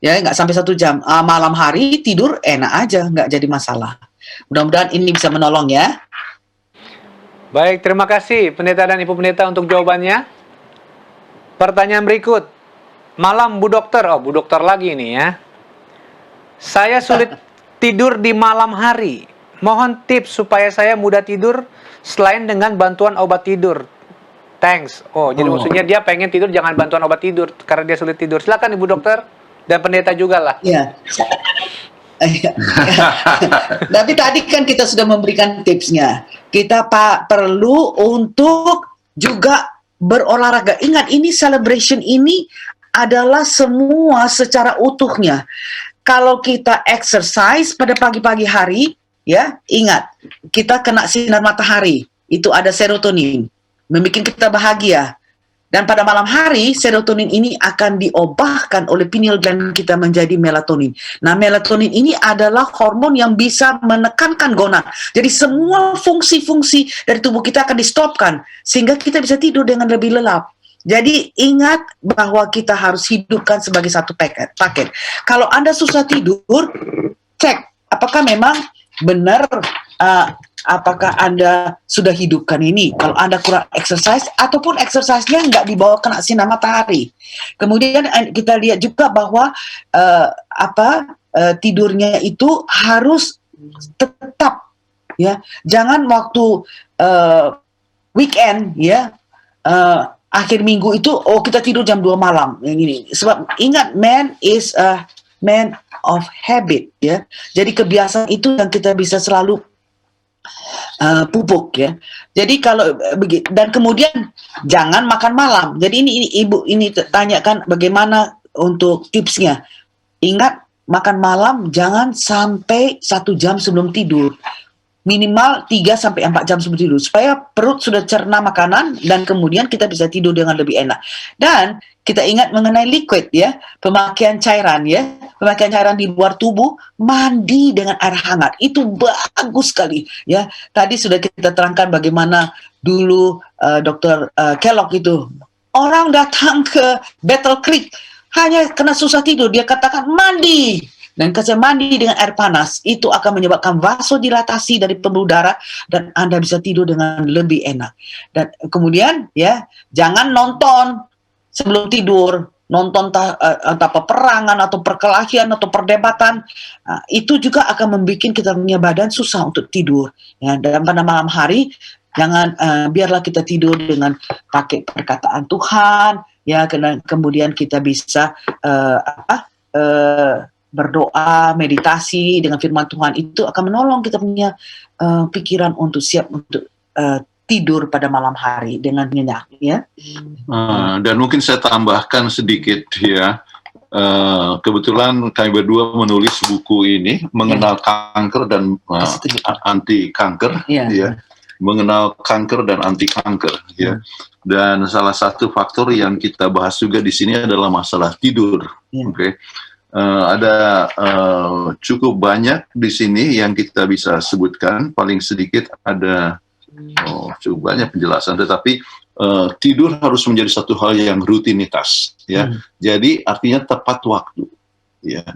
ya, nggak sampai 1 jam. Malam hari tidur enak aja, nggak jadi masalah. Mudah-mudahan ini bisa menolong, ya. Baik, terima kasih Pendeta dan Ibu Pendeta untuk jawabannya. Pertanyaan berikut. Malam Bu Dokter. Oh, Bu Dokter lagi nih, ya. Saya sulit tidur di malam hari. Mohon tips supaya saya mudah tidur selain dengan bantuan obat tidur. Thanks. Oh, jadi maksudnya dia pengen tidur jangan bantuan obat tidur karena dia sulit tidur. Silakan Ibu Dokter Dan pendeta juga lah. Ya. Tapi tadi kan kita sudah memberikan tipsnya. Kita perlu untuk juga berolahraga. Ingat, ini celebration ini adalah semua secara utuhnya. Kalau kita exercise pada pagi-pagi hari, ya, ingat, kita kena sinar matahari. Itu ada serotonin, membuat kita bahagia. Dan pada malam hari, serotonin ini akan diubahkan oleh pineal gland kita menjadi melatonin. Nah, melatonin ini adalah hormon yang bisa menekankan gonad. Jadi semua fungsi-fungsi dari tubuh kita akan di-stopkan, sehingga kita bisa tidur dengan lebih lelap. Jadi ingat bahwa kita harus hidupkan sebagai satu paket. Kalau Anda susah tidur, cek apakah memang benar apakah Anda sudah hidupkan ini. Kalau Anda kurang exercise, ataupun exercise-nya nggak dibawa kena sinar matahari. Kemudian kita lihat juga bahwa tidurnya itu harus tetap, ya. Jangan waktu weekend, ya, akhir minggu itu, kita tidur jam 2 malam. Ini. Sebab ingat, man is a man of habit, ya. Jadi kebiasaan itu yang kita bisa selalu pupuk, ya. Jadi kalau begitu, dan kemudian jangan makan malam. Jadi ini ibu ini tanyakan bagaimana untuk tipsnya. Ingat, makan malam jangan sampai 1 jam sebelum tidur. Minimal 3-4 jam sebelum tidur, supaya perut sudah cerna makanan dan kemudian kita bisa tidur dengan lebih enak. Dan kita ingat mengenai liquid, ya, pemakaian cairan, ya, pemakaian cairan di luar tubuh, mandi dengan air hangat itu bagus sekali, ya. Tadi sudah kita terangkan bagaimana dulu Dr. Kellogg itu, orang datang ke Battle Creek hanya karena susah tidur, dia katakan mandi. Dan ketika mandi dengan air panas, itu akan menyebabkan vasodilatasi dari pembuluh darah dan Anda bisa tidur dengan lebih enak. Dan kemudian, ya, jangan nonton sebelum tidur, nonton entah peperangan atau perkelahian atau perdebatan. Itu juga akan membuat kita punya badan susah untuk tidur. Ya, dan pada malam hari, jangan biarlah kita tidur dengan pakai perkataan Tuhan, ya, kemudian kita bisa berdoa, meditasi dengan firman Tuhan. Itu akan menolong kita punya pikiran untuk siap untuk tidur pada malam hari dengan nyenyak, ya. Dan mungkin saya tambahkan sedikit, ya. Kebetulan kami berdua menulis buku ini, mengenal kanker dan anti kanker, ya. Mengenal kanker dan anti kanker, ya. Dan salah satu faktor yang kita bahas juga di sini adalah masalah tidur, oke. Ada cukup banyak di sini yang kita bisa sebutkan. Paling sedikit ada cukup banyak penjelasan, tetapi tidur harus menjadi satu hal yang rutinitas, ya. Jadi artinya tepat waktu, ya.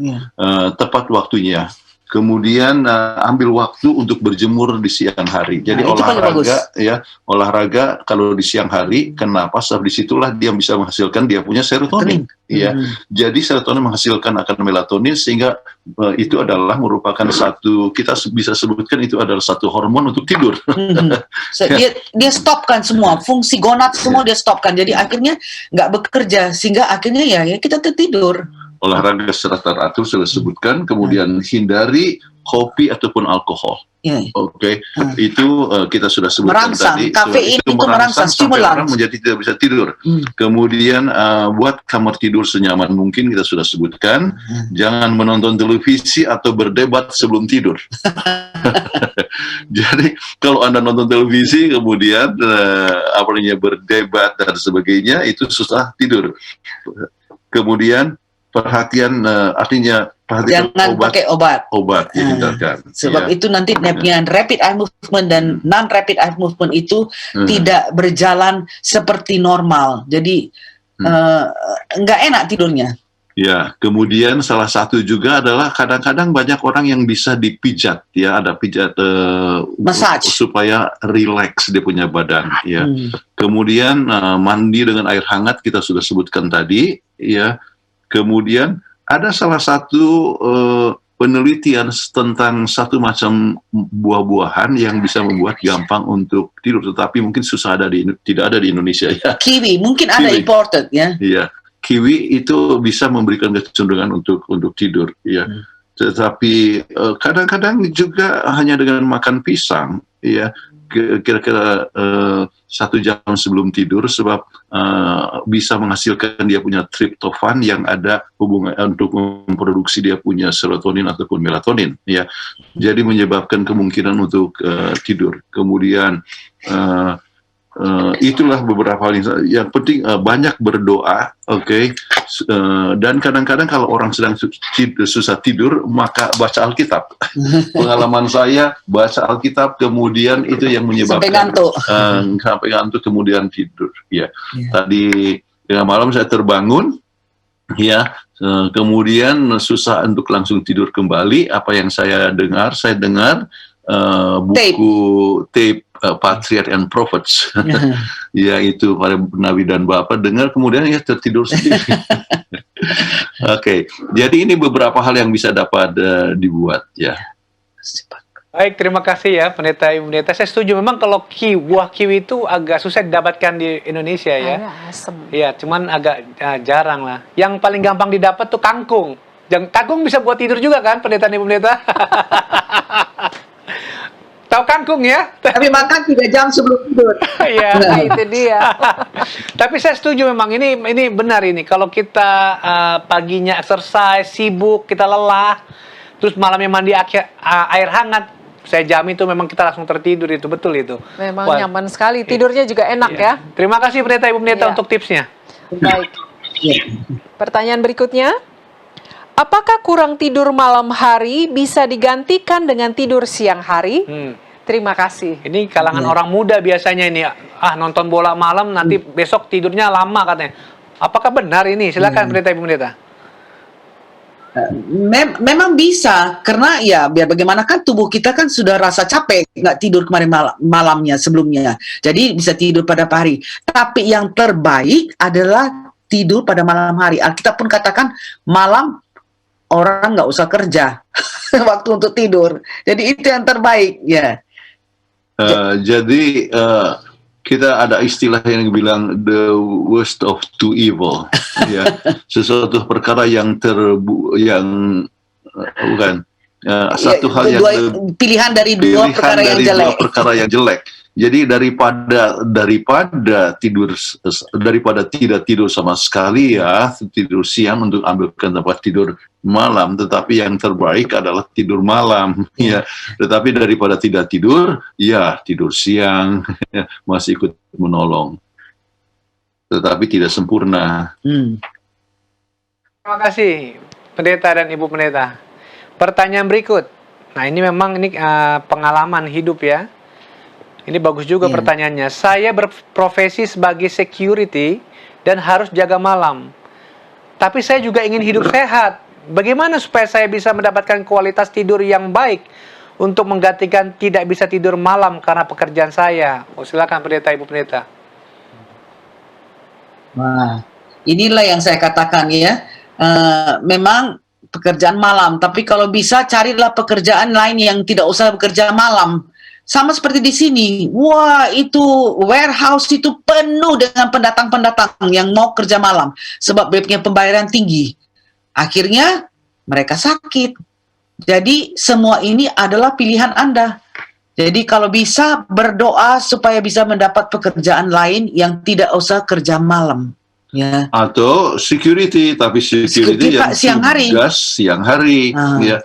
Tepat waktunya. Kemudian ambil waktu untuk berjemur di siang hari. Jadi olahraga, ya, olahraga kalau di siang hari. Kenapa? Sebab disitulah dia bisa menghasilkan dia punya serotonin. Ya, jadi serotonin menghasilkan akan melatonin, sehingga itu adalah merupakan satu, kita bisa sebutkan itu adalah satu hormon untuk tidur. Dia stopkan semua fungsi gonad, semua dia stopkan. Jadi akhirnya nggak bekerja, sehingga akhirnya ya kita tertidur. Olahraga secara teratur sudah sebutkan, kemudian hindari kopi ataupun alkohol. Oke. Itu kita sudah sebutkan tadi. Kafein itu merangsang, sampai orang menjadi tidak bisa tidur. Kemudian buat kamar tidur senyaman mungkin, kita sudah sebutkan. Jangan menonton televisi atau berdebat sebelum tidur. Jadi kalau Anda nonton televisi kemudian berdebat dan sebagainya, itu susah tidur. Kemudian perhatian, artinya perhatian jangan pakai obat dihindarkan. Sebab itu nanti punya rapid eye movement dan non rapid eye movement itu tidak berjalan seperti normal. Jadi nggak enak tidurnya. Ya, kemudian salah satu juga adalah kadang-kadang banyak orang yang bisa dipijat, ya, ada pijat massage supaya rileks dia punya badan, ya. Kemudian mandi dengan air hangat kita sudah sebutkan tadi, ya. Kemudian ada salah satu penelitian tentang satu macam buah-buahan yang bisa membuat gampang untuk tidur, tetapi mungkin susah tidak ada di Indonesia, ya. Kiwi, mungkin ada imported, ya. Iya, kiwi itu bisa memberikan kecenderungan untuk tidur, ya. Tetapi kadang-kadang juga hanya dengan makan pisang, ya, kira-kira 1 jam sebelum tidur, sebab bisa menghasilkan dia punya triptofan yang ada hubungan untuk memproduksi dia punya serotonin ataupun melatonin, ya. Jadi menyebabkan kemungkinan untuk tidur. Kemudian itulah beberapa hal yang penting, banyak berdoa, oke. Dan kadang-kadang kalau orang sedang susah tidur, maka baca Alkitab. Pengalaman saya, baca Alkitab, kemudian itu yang menyebabkan sampai ngantuk kemudian tidur. Ya, tadi tengah malam saya terbangun, ya, kemudian susah untuk langsung tidur kembali. Apa yang saya dengar buku tape Patriarch and Prophets, yaitu para nabi dan bapak, dengar kemudian ya tertidur sendiri. Oke, jadi ini beberapa hal yang bisa dapat dibuat, ya. Baik, terima kasih ya Pendeta Ibu Pendeta. Saya setuju, memang kalau buah kiwi itu agak susah didapatkan di Indonesia ya. Agak asem. Iya, cuman agak jarang lah. Yang paling gampang didapat tuh kangkung. Kangkung bisa buat tidur juga kan, Pendeta Ibu Pendeta? Tahu kangkung ya? Tapi makan 3 jam sebelum tidur. Iya. Nah, itu dia. Tapi saya setuju memang ini benar ini. Kalau kita paginya exercise, sibuk, kita lelah, terus malamnya mandi air hangat, saya jamin itu memang kita langsung tertidur, itu betul itu. Memang nyaman sekali, tidurnya juga enak ya. Terima kasih Pendeta Ibu Pendeta untuk tipsnya. Baik. Pertanyaan berikutnya. Apakah kurang tidur malam hari bisa digantikan dengan tidur siang hari? Terima kasih. Ini kalangan orang muda biasanya ini, nonton bola malam, nanti besok tidurnya lama katanya. Apakah benar ini? Silakan Pendeta Ibu Pendeta. Memang bisa, karena ya biar bagaimanakah tubuh kita kan sudah rasa capek, nggak tidur kemarin malamnya sebelumnya. Jadi bisa tidur pada pagi. Tapi yang terbaik adalah tidur pada malam hari. Alkitab pun katakan malam orang nggak usah kerja, waktu untuk tidur. Jadi itu yang terbaik, ya. Jadi kita ada istilah yang bilang the worst of two evil, ya. Sesuatu perkara yang bukan satu hal yang pilihan dari dua perkara yang jelek. Dua perkara yang jelek. Jadi daripada tidak tidur sama sekali, ya, tidur siang untuk ambilkan tempat tidur malam, tetapi yang terbaik adalah tidur malam, ya. Tetapi daripada tidak tidur, ya tidur siang, ya, masih ikut menolong, tetapi tidak sempurna. Terima kasih Pendeta dan Ibu Pendeta. Pertanyaan berikut. Nah, ini memang pengalaman hidup ya. Ini bagus juga pertanyaannya. Saya berprofesi sebagai security dan harus jaga malam. Tapi saya juga ingin hidup sehat. Bagaimana supaya saya bisa mendapatkan kualitas tidur yang baik untuk menggantikan tidak bisa tidur malam karena pekerjaan saya? Silakan Pendeta Ibu Pendeta. Nah, inilah yang saya katakan ya. Memang pekerjaan malam, tapi kalau bisa carilah pekerjaan lain yang tidak usah bekerja malam. Sama seperti di sini, wah itu warehouse itu penuh dengan pendatang-pendatang yang mau kerja malam sebab punya pembayaran tinggi. Akhirnya mereka sakit. Jadi semua ini adalah pilihan Anda. Jadi kalau bisa berdoa supaya bisa mendapat pekerjaan lain yang tidak usah kerja malam. Ya. Atau security, tapi security yang siang hari. Siang hari. Ya.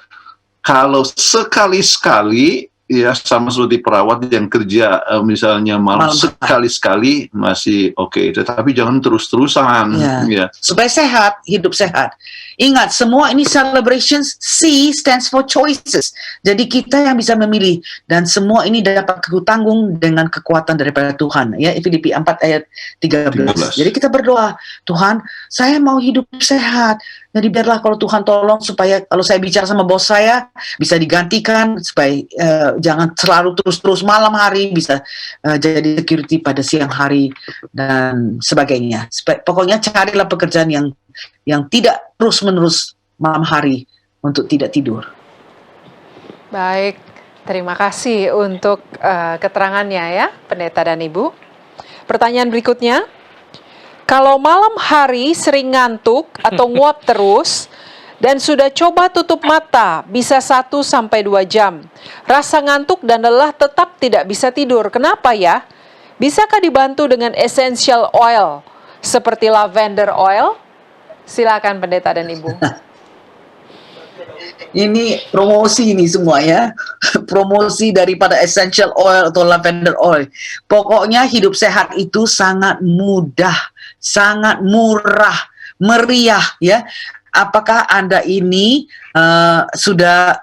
Kalau sekali-sekali, ya sama seperti perawat yang kerja misalnya malam sekali-sekali masih oke. Tetapi jangan terus-terusan. Ya. Supaya sehat, hidup sehat. Ingat, semua ini celebrations, C stands for choices. Jadi kita yang bisa memilih. Dan semua ini dapat kutanggung dengan kekuatan daripada Tuhan. Ya, Filipi 4 ayat 13. Jadi kita berdoa, Tuhan, saya mau hidup sehat. Jadi biarlah kalau Tuhan tolong supaya kalau saya bicara sama bos saya, bisa digantikan supaya jangan selalu terus-terus malam hari, bisa jadi security pada siang hari dan sebagainya. Pokoknya carilah pekerjaan yang tidak terus-menerus malam hari untuk tidak tidur. Baik, terima kasih untuk keterangannya ya, Pendeta dan Ibu. Pertanyaan berikutnya, Kalau malam hari sering ngantuk atau nguap terus, dan sudah coba tutup mata bisa 1 sampai 2 jam. Rasa ngantuk dan lelah tetap tidak bisa tidur. Kenapa ya? Bisakah dibantu dengan essential oil seperti lavender oil? Silakan pendeta dan ibu. Ini promosi ini semua ya. Promosi daripada essential oil atau lavender oil. Pokoknya hidup sehat itu sangat mudah, sangat murah, meriah ya. Apakah Anda ini sudah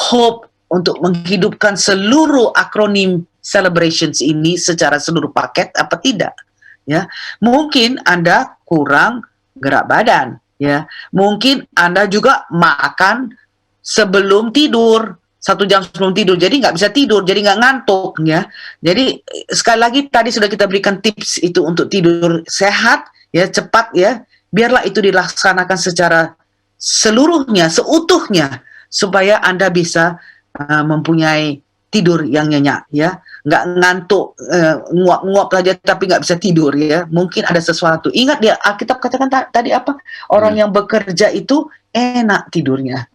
hope untuk menghidupkan seluruh akronim celebrations ini secara seluruh paket apa tidak? Ya, mungkin Anda kurang gerak badan, ya. Mungkin Anda juga makan sebelum tidur, 1 jam sebelum tidur, jadi nggak bisa tidur, jadi nggak ngantuk, ya. Jadi sekali lagi tadi sudah kita berikan tips itu untuk tidur sehat, ya, cepat, ya. Biarlah itu dilaksanakan secara seluruhnya, seutuhnya, supaya Anda bisa mempunyai tidur yang nyenyak, ya, nggak ngantuk, nguap-nguap saja tapi nggak bisa tidur, ya. Mungkin ada sesuatu. Ingat dia Alkitab katakan tadi apa? Orang yang bekerja itu enak tidurnya.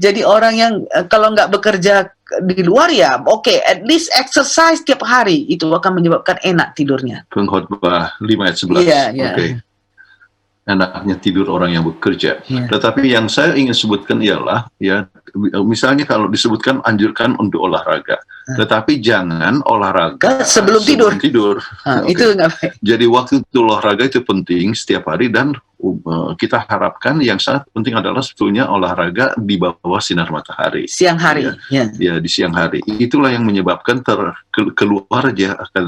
Jadi orang yang kalau nggak bekerja di luar ya, oke, at least exercise tiap hari itu akan menyebabkan enak tidurnya. Pengkhotbah 5 ayat 11. Iya, iya. Oke. Enaknya tidur orang yang bekerja. Iya. Tetapi yang saya ingin sebutkan ialah, ya, misalnya kalau disebutkan anjurkan untuk olahraga, tetapi jangan olahraga Sebelum tidur. Oke. Itu nggak baik. Jadi waktu itu olahraga itu penting setiap hari, dan kita harapkan yang sangat penting adalah sebetulnya olahraga di bawah sinar matahari. Siang hari. Ya. Ya, di siang hari. Itulah yang menyebabkan keluar aja akan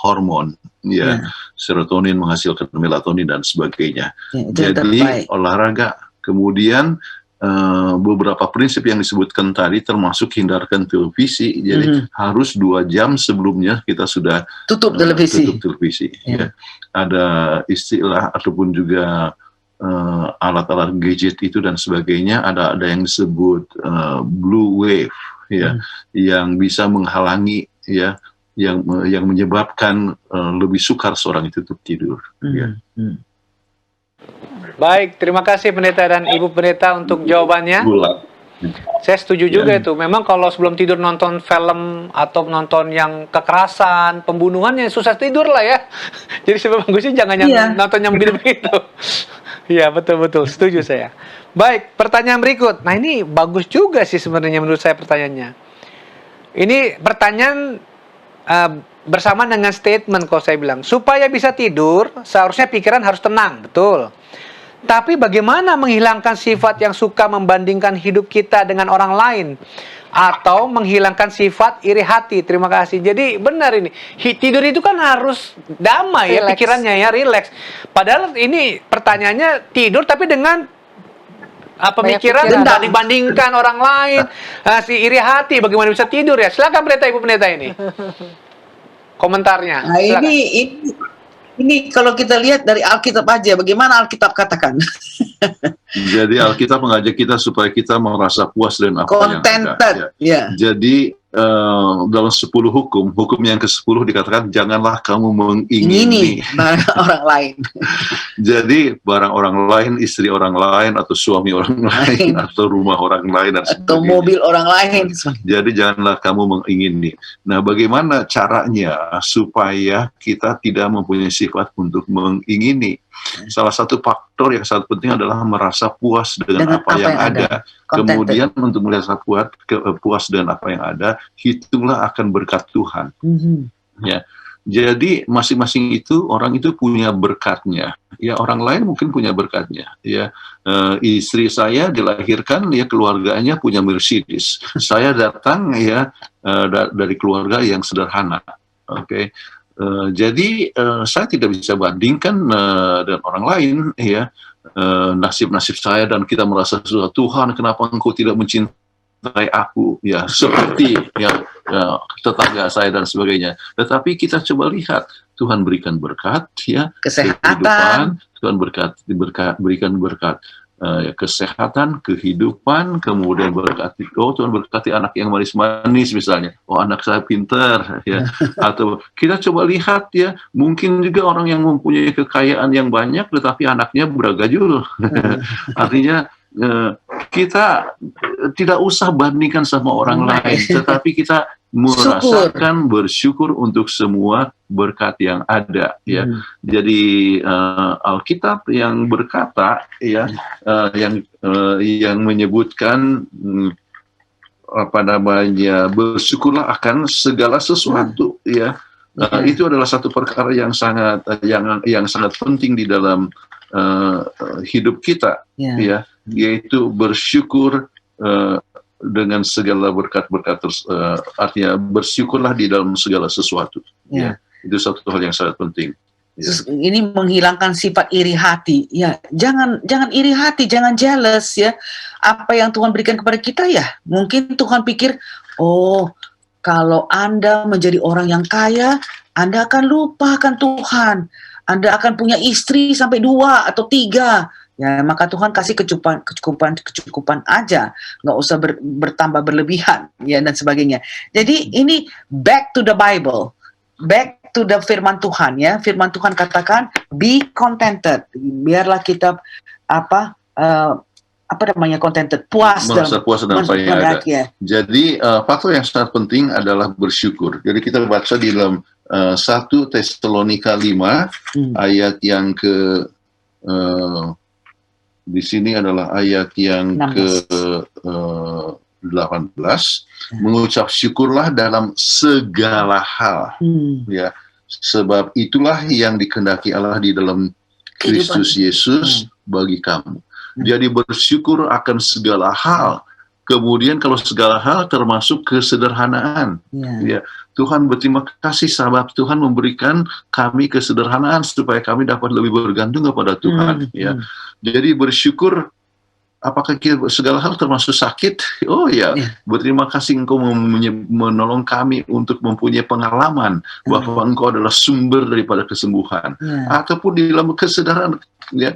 hormon, ya, serotonin menghasilkan melatonin dan sebagainya. Ya, itu yang Jadi terbaik. olahraga, kemudian beberapa prinsip yang disebutkan tadi termasuk hindarkan televisi. Jadi harus 2 jam sebelumnya kita sudah Tutup televisi. tutup televisi. Ya. Ya. Ada istilah ataupun juga alat-alat gadget itu dan sebagainya. Ada yang disebut blue wave, ya, yang bisa menghalangi, ya, yang menyebabkan lebih sukar seorang itu untuk tidur. Ya. Baik, terima kasih pendeta dan ibu pendeta untuk jawabannya. Bulat. Saya setuju juga itu. Memang kalau sebelum tidur nonton film atau nonton yang kekerasan, pembunuhan, ya susah tidur lah ya. Jadi sebelum bagusnya jangan yang nonton yang begitu. Iya, betul-betul. Setuju saya. Baik, pertanyaan berikut. Nah, ini bagus juga sih sebenarnya menurut saya pertanyaannya. Ini pertanyaan bersama dengan statement kalau saya bilang. Supaya bisa tidur, seharusnya pikiran harus tenang. Betul. Tapi bagaimana menghilangkan sifat yang suka membandingkan hidup kita dengan orang lain? Atau menghilangkan sifat iri hati? Terima kasih. Jadi benar ini. Tidur itu kan harus damai, ya, pikirannya, ya, rileks. Padahal ini pertanyaannya tidur tapi dengan pemikiran banding-bandingkan orang lain. Si iri hati, bagaimana bisa tidur, ya? Silakan pendeta, ibu pendeta ini. Komentarnya. Nah, ini kalau kita lihat dari Alkitab aja, bagaimana Alkitab katakan? Jadi Alkitab mengajak kita supaya kita merasa puas dengan apa yang ada. Contented, ya. Jadi dalam 10 hukum yang ke-10 dikatakan janganlah kamu mengingini orang lain. Jadi barang orang lain, istri orang lain, atau suami orang lain, atau rumah orang lain, dan sebagainya. Atau mobil orang lain. Jadi janganlah kamu mengingini. Nah, bagaimana caranya supaya kita tidak mempunyai sifat untuk mengingini? Salah satu faktor yang sangat penting adalah merasa puas dengan apa yang ada. Kemudian untuk merasa puas dengan apa yang ada, hitunglah akan berkat Tuhan. Ya. Jadi masing-masing itu orang itu punya berkatnya. Ya, orang lain mungkin punya berkatnya. Ya, istri saya dilahirkan, ya, keluarganya punya Mercedes. Saya datang, ya, dari keluarga yang sederhana. Oke. Jadi saya tidak bisa bandingkan dengan orang lain, ya, nasib-nasib saya, dan kita merasa Tuhan, kenapa engkau tidak mencintai aku, ya, seperti ya, tetangga saya dan sebagainya. Tetapi kita coba lihat, Tuhan berikan berkat, ya, kesehatan, kehidupan, Tuhan berikan berkat kesehatan, kehidupan, kemudian Tuhan berkati anak yang manis-manis misalnya, anak saya pintar, ya. Atau kita coba lihat ya, mungkin juga orang yang mempunyai kekayaan yang banyak, tetapi anaknya beragajul. Artinya kita tidak usah bandingkan sama orang lain, tetapi kita merasakan bersyukur untuk semua berkat yang ada, ya. Jadi Alkitab yang berkata, ya, yang menyebutkan bersyukurlah akan segala sesuatu, ya. Itu adalah satu perkara yang sangat penting di dalam hidup kita, ya, yaitu bersyukur dengan segala berkat-berkat, artinya bersyukurlah di dalam segala sesuatu. Ya, itu satu hal yang sangat penting. Ya. Ini menghilangkan sifat iri hati. Ya, jangan iri hati, jangan jealous, ya. Apa yang Tuhan berikan kepada kita, ya, mungkin Tuhan pikir, kalau Anda menjadi orang yang kaya, Anda akan lupakan Tuhan. Anda akan punya istri sampai 2 atau 3. Ya, maka Tuhan kasih kecukupan aja, nggak usah bertambah berlebihan, ya, dan sebagainya. Jadi ini back to the Bible, back to the firman Tuhan, ya. Firman Tuhan katakan be contented. Biarlah kita contented, puas, merasa puas dengan apa yang ada. Ya. Jadi faktor yang sangat penting adalah bersyukur. Jadi kita baca di dalam 1 Tesalonika 5 ayat yang ke di sini adalah ayat yang ke-18, mengucap syukurlah dalam segala hal, ya, sebab itulah yang dikehendaki Allah di dalam Kristus Yesus bagi kamu. Jadi bersyukur akan segala hal. Kemudian kalau segala hal termasuk kesederhanaan, ya. Tuhan berterima kasih sebab Tuhan memberikan kami kesederhanaan supaya kami dapat lebih bergantung kepada Tuhan, ya. Jadi bersyukur, apakah segala hal termasuk sakit? Oh ya, berterima kasih Engkau menolong kami untuk mempunyai pengalaman bahwa Engkau adalah sumber daripada kesembuhan. Ataupun di dalam kesederhanaan, ya.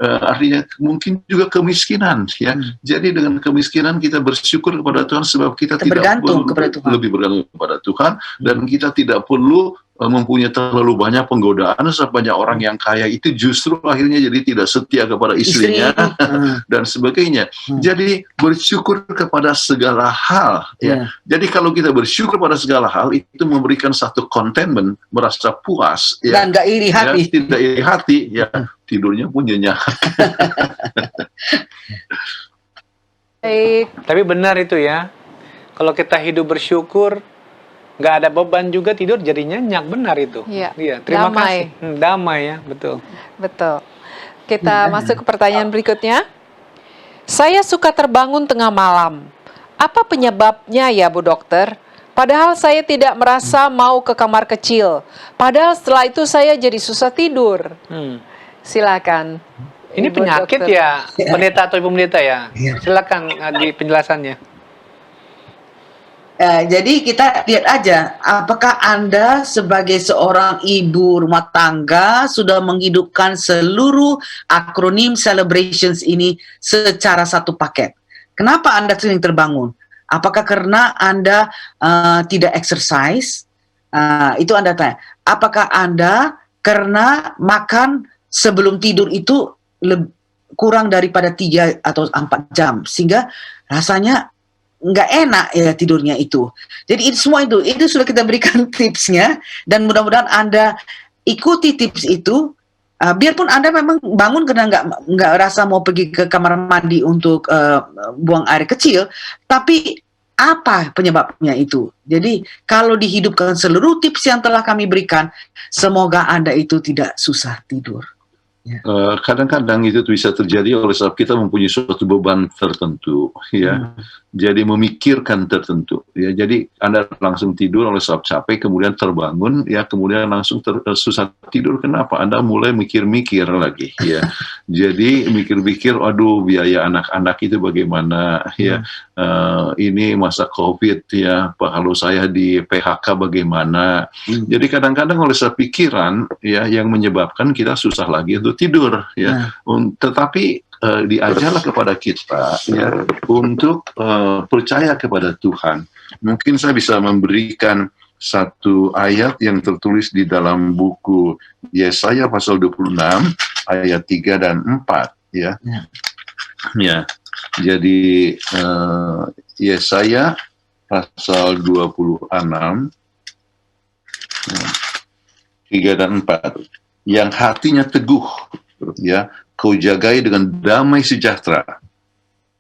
Artinya mungkin juga kemiskinan, ya. Jadi dengan kemiskinan kita bersyukur kepada Tuhan sebab kita tidak perlu lebih bergantung kepada Tuhan, dan kita tidak perlu mempunyai terlalu banyak penggodaan sebanyak orang yang kaya itu justru akhirnya jadi tidak setia kepada istrinya dan sebagainya. Jadi bersyukur kepada segala hal, ya. Jadi kalau kita bersyukur pada segala hal itu memberikan satu contentment, merasa puas, ya. Dan nggak iri hati, ya, tidak iri hati, ya. Tidurnya pun nyenyak. Baik. Tapi benar itu, ya. Kalau kita hidup bersyukur, nggak ada beban juga, tidur jadi nyenyak, benar itu. Iya. Terima Damai. kasih. Damai, ya, betul. Betul. Kita masuk ke pertanyaan berikutnya. Saya suka terbangun tengah malam. Apa penyebabnya ya, Bu Dokter? Padahal saya tidak merasa mau ke kamar kecil. Padahal setelah itu saya jadi susah tidur. Silakan. Ini Ibu penyakit, dokter. ya, pendeta atau ibu pendeta, ya? Silakan di penjelasannya. Jadi kita lihat aja, apakah Anda sebagai seorang ibu rumah tangga sudah menghidupkan seluruh akronim celebrations ini secara satu paket? Kenapa Anda sering terbangun? Apakah karena Anda tidak exercise? Itu Anda tanya. Apakah Anda karena makan sebelum tidur itu kurang daripada 3 atau 4 jam, sehingga rasanya nggak enak ya tidurnya itu. Jadi semua itu sudah kita berikan tipsnya, dan mudah-mudahan Anda ikuti tips itu. Biarpun Anda memang bangun karena nggak rasa mau pergi ke kamar mandi untuk buang air kecil, tapi apa penyebabnya itu? Jadi kalau dihidupkan seluruh tips yang telah kami berikan, semoga Anda itu tidak susah tidur. Kadang-kadang itu bisa terjadi oleh sebab kita mempunyai suatu beban tertentu, ya. Jadi memikirkan tertentu, ya. Jadi Anda langsung tidur oleh sebab capek, kemudian terbangun, ya, kemudian langsung susah tidur. Kenapa? Anda mulai mikir-mikir lagi, ya. Jadi mikir-mikir, aduh, biaya anak-anak itu bagaimana, ya. Ini masa COVID, ya. Kalau saya di PHK bagaimana? Jadi kadang-kadang oleh sebab pikiran, ya, yang menyebabkan kita susah lagi untuk tidur, ya. Tetapi diajarlah kepada kita ya untuk percaya kepada Tuhan. Mungkin saya bisa memberikan satu ayat yang tertulis di dalam buku Yesaya pasal 26 ayat 3 dan 4 ya. Ya. Jadi Yesaya pasal 26 3 dan 4. Yang hatinya teguh ya, kau jagai dengan damai sejahtera.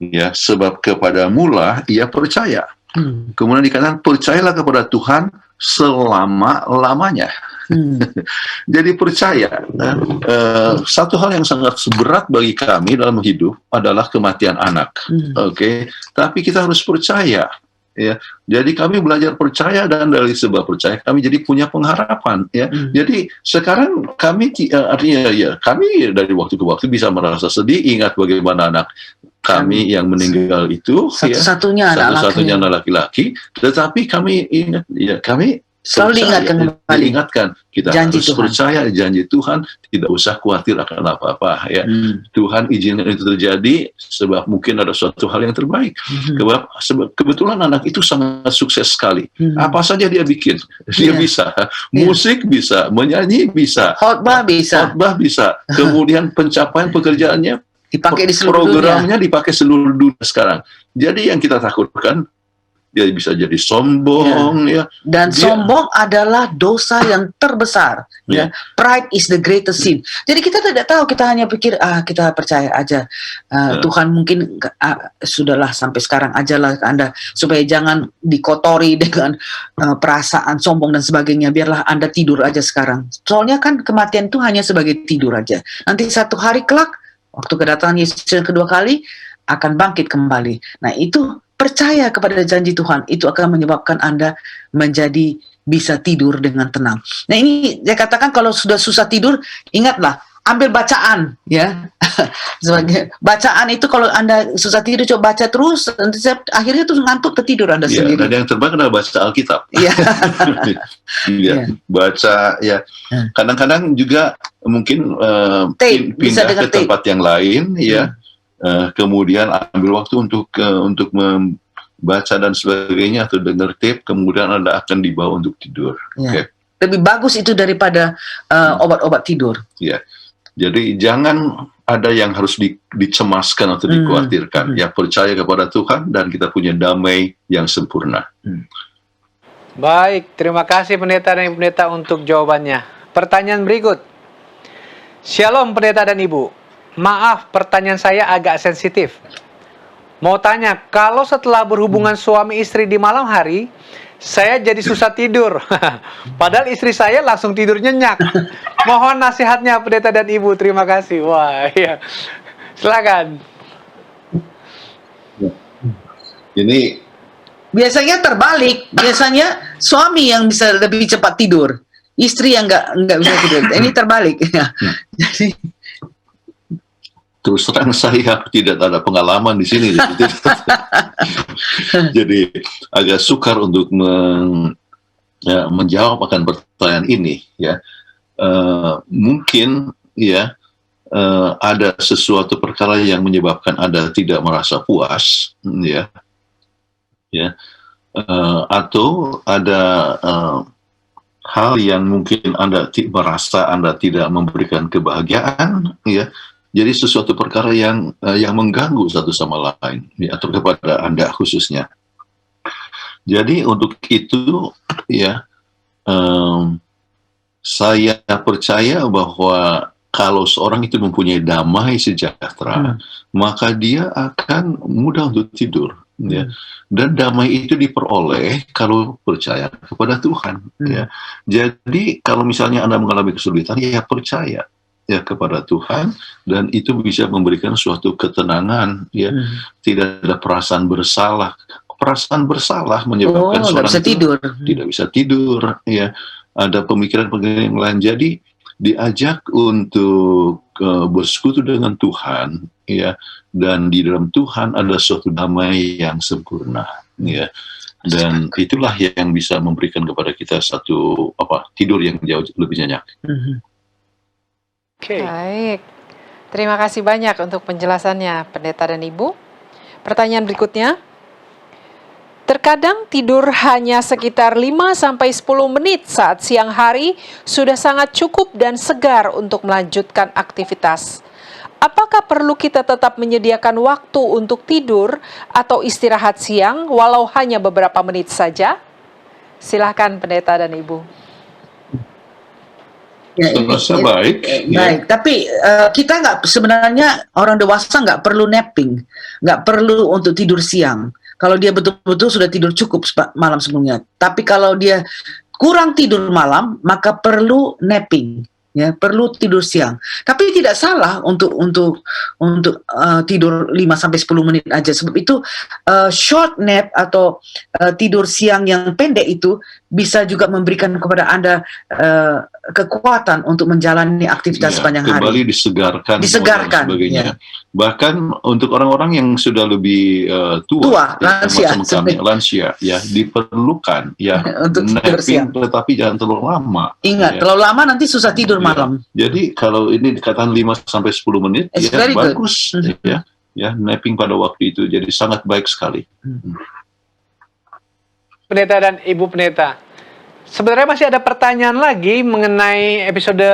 Ya, sebab kepadamulah ia percaya. Kemudian dikatakan percayalah kepada Tuhan selama-lamanya. Jadi percaya. Satu hal yang sangat berat bagi kami dalam hidup adalah kematian anak. Oke, tapi kita harus percaya. Ya, jadi kami belajar percaya dan dari sebab percaya kami jadi punya pengharapan. Ya, jadi sekarang kami artinya ya kami dari waktu ke waktu bisa merasa sedih ingat bagaimana anak kami yang meninggal itu satu-satunya anak laki-laki, tetapi kami ingat ya kami selalu diingatkan kita janji harus Tuhan. percaya janji Tuhan, tidak usah khawatir akan apa-apa ya. Tuhan izinkan itu terjadi sebab mungkin ada suatu hal yang terbaik. Sebab kebetulan anak itu sangat sukses sekali. Apa saja dia bikin, dia bisa musik bisa, menyanyi bisa, khotbah bisa, kemudian pencapaian pekerjaannya dipakai di seluruh programnya dipakai seluruh dunia sekarang. Jadi yang kita takutkan dia bisa jadi sombong ya. Dan sombong adalah dosa yang terbesar ya. Pride is the greatest sin. Jadi kita tidak tahu, kita hanya pikir kita percaya aja Tuhan mungkin sudahlah sampai sekarang ajalah Anda supaya jangan dikotori dengan perasaan sombong dan sebagainya, biarlah Anda tidur aja sekarang. Soalnya kan kematian itu hanya sebagai tidur aja. Nanti satu hari kelak waktu kedatangan Yesus yang kedua kali akan bangkit kembali. Nah, itu percaya kepada janji Tuhan, itu akan menyebabkan Anda menjadi bisa tidur dengan tenang. Nah, ini saya katakan kalau sudah susah tidur, ingatlah, ambil bacaan ya. Sebagai bacaan itu kalau Anda susah tidur, coba baca terus, nanti akhirnya tuh ngantuk ketidur Anda sendiri. Dan yang terbaik adalah baca Alkitab. Iya. Baca ya. Kadang-kadang juga mungkin bisa pindah ke tempat yang lain ya. Kemudian ambil waktu untuk membaca dan sebagainya atau dengar tape, kemudian Anda akan dibawa untuk tidur. Ya. Lebih bagus itu daripada obat-obat tidur. Ya. Jadi jangan ada yang harus dicemaskan atau dikhawatirkan. Ya, percaya kepada Tuhan dan kita punya damai yang sempurna. Baik, terima kasih pendeta dan pendeta untuk jawabannya. Pertanyaan berikut. Shalom pendeta dan ibu. Maaf, pertanyaan saya agak sensitif. Mau tanya, kalau setelah berhubungan suami istri di malam hari, saya jadi susah tidur. Padahal istri saya langsung tidur nyenyak. Mohon nasihatnya pendeta dan ibu. Terima kasih. Wah, ya. Silakan. Ini biasanya terbalik. Biasanya suami yang bisa lebih cepat tidur, istri yang nggak bisa tidur. Ini terbalik. Jadi terus terang saya tidak ada pengalaman di sini. Jadi agak sukar untuk menjawab akan pertanyaan ini. Ya, mungkin ya ada sesuatu perkara yang menyebabkan Anda tidak merasa puas, atau ada hal yang mungkin Anda merasa Anda tidak memberikan kebahagiaan, ya. Jadi sesuatu perkara yang mengganggu satu sama lain, ya, atau kepada Anda khususnya. Jadi untuk itu, ya, saya percaya bahwa kalau seorang itu mempunyai damai sejahtera, maka dia akan mudah untuk tidur. Ya. Dan damai itu diperoleh kalau percaya kepada Tuhan. Ya. Jadi kalau misalnya Anda mengalami kesulitan, ya percaya ya kepada Tuhan, dan itu bisa memberikan suatu ketenangan. Ya. Tidak ada perasaan bersalah. Perasaan bersalah menyebabkan seorang itu tidak bisa tidur. Ya. Ada pemikiran-pemikiran yang lain. Jadi diajak untuk bersekutu dengan Tuhan, ya, dan di dalam Tuhan ada suatu damai yang sempurna, ya, dan itulah yang bisa memberikan kepada kita satu tidur yang jauh lebih nyenyak. Baik, Terima kasih banyak untuk penjelasannya, Pendeta dan Ibu. Pertanyaan berikutnya. Terkadang tidur hanya sekitar 5-10 menit saat siang hari sudah sangat cukup dan segar untuk melanjutkan aktivitas. Apakah perlu kita tetap menyediakan waktu untuk tidur atau istirahat siang walau hanya beberapa menit saja? Silakan Pendeta dan Ibu. Saya rasa baik. Baik, tapi kita sebenarnya orang dewasa nggak perlu napping, nggak perlu untuk tidur siang. Kalau dia betul-betul sudah tidur cukup malam sebelumnya. Tapi kalau dia kurang tidur malam, maka perlu napping, ya, perlu tidur siang. Tapi tidak salah untuk tidur 5-10 menit aja. Sebab itu short nap atau tidur siang yang pendek itu bisa juga memberikan kepada Anda kekuatan untuk menjalani aktivitas sepanjang hari. Kembali disegarkan dan sebagainya. Ya. Bahkan untuk orang-orang yang sudah lebih tua lansia, macam kami, lansia, ya, diperlukan ya untuk tidur siang. Tetapi jangan terlalu lama. Ingat, ya. terlalu lama nanti susah tidur malam. Jadi kalau ini dikatakan 5-10 menit, It's ya very good. bagus, ya, napping pada waktu itu jadi sangat baik sekali. Pendeta dan Ibu Pendeta, sebenarnya masih ada pertanyaan lagi mengenai episode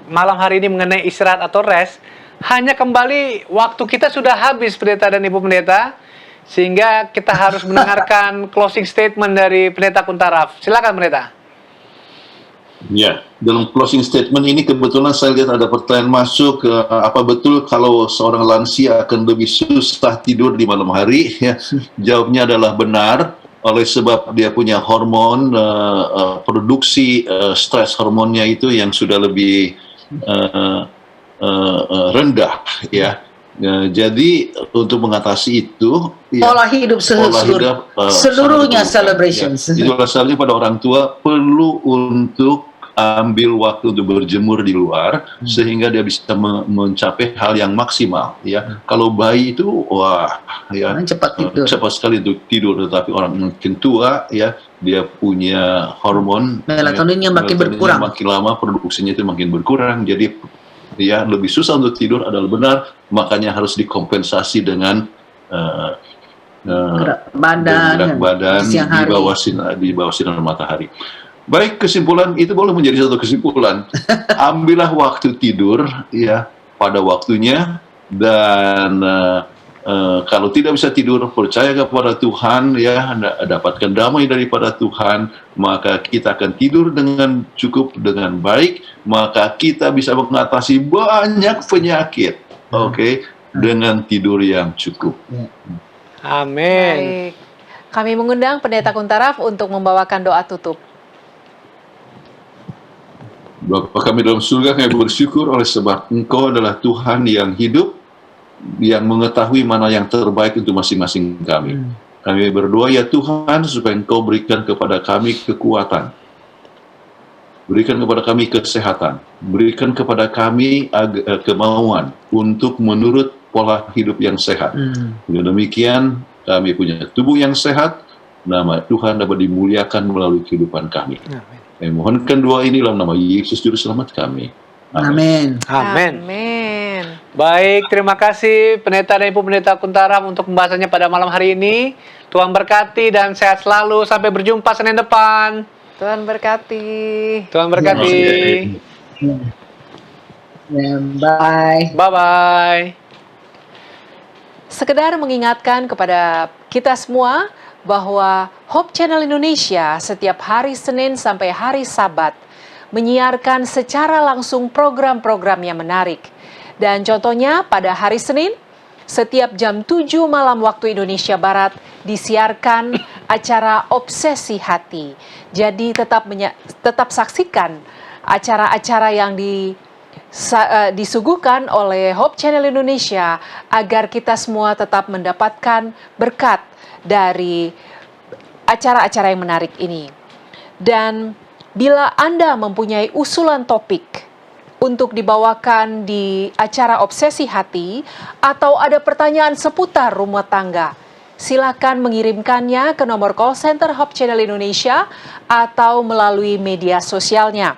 malam hari ini mengenai istirahat atau rest. Hanya kembali waktu kita sudah habis, Pendeta dan Ibu Pendeta, sehingga kita harus mendengarkan closing statement dari Pendeta Kuntaraf. Silakan Pendeta. Ya, dalam closing statement ini kebetulan saya lihat ada pertanyaan masuk, apa betul kalau seorang lansia akan lebih susah tidur di malam hari? Ya, jawabnya adalah benar, oleh sebab dia punya hormon, produksi stres hormonnya itu yang sudah lebih rendah, ya. Jadi untuk mengatasi itu, Pola hidup seluruhnya celebrations. Ya, itulah sebabnya pada orang tua perlu untuk ambil waktu untuk berjemur di luar sehingga dia bisa mencapai hal yang maksimal. Ya, kalau bayi itu wah, ya cepat sekali untuk tidur, tetapi orang mungkin tua, ya, dia punya hormon melatoninnya makin berkurang. Makin lama produksinya itu makin berkurang, jadi ya lebih susah untuk tidur adalah benar, makanya harus dikompensasi dengan gerak badan di bawah sinar matahari. Baik, kesimpulan itu boleh menjadi satu kesimpulan. Ambillah waktu tidur, ya, pada waktunya, dan kalau tidak bisa tidur, percaya kepada Tuhan, ya, dapatkan damai daripada Tuhan, maka kita akan tidur dengan cukup, dengan baik, maka kita bisa mengatasi banyak penyakit, dengan tidur yang cukup. Amin. Baik. Kami mengundang Pendeta Kuntaraf untuk membawakan doa tutup. Bapa kami dalam surga, kami bersyukur oleh sebab Engkau adalah Tuhan yang hidup, yang mengetahui mana yang terbaik untuk masing-masing kami. Kami berdoa, ya Tuhan, supaya Engkau berikan kepada kami kekuatan, berikan kepada kami kesehatan, berikan kepada kami kemauan untuk menurut pola hidup yang sehat. Dengan demikian, kami punya tubuh yang sehat, nama Tuhan dapat dimuliakan melalui kehidupan kami. Kami mohonkan doa ini dalam nama Yesus Juru Selamat kami. Amin. Amin. Amin. Baik, terima kasih Pendeta dan Ibu Pendeta Kuntaraf untuk pembahasannya pada malam hari ini. Tuhan berkati dan sehat selalu. Sampai berjumpa Senin depan. Tuhan berkati. Tuhan berkati. Bye. Bye-bye. Sekedar mengingatkan kepada kita semua bahwa Hope Channel Indonesia setiap hari Senin sampai hari Sabat menyiarkan secara langsung program-program yang menarik. Dan contohnya pada hari Senin, setiap jam 7 malam waktu Indonesia Barat disiarkan acara Obsesi Hati. Jadi tetap saksikan acara-acara yang disuguhkan oleh Hope Channel Indonesia agar kita semua tetap mendapatkan berkat dari acara-acara yang menarik ini. Dan bila Anda mempunyai usulan topik untuk dibawakan di acara Obsesi Hati atau ada pertanyaan seputar rumah tangga, silakan mengirimkannya ke nomor call center Hope Channel Indonesia atau melalui media sosialnya.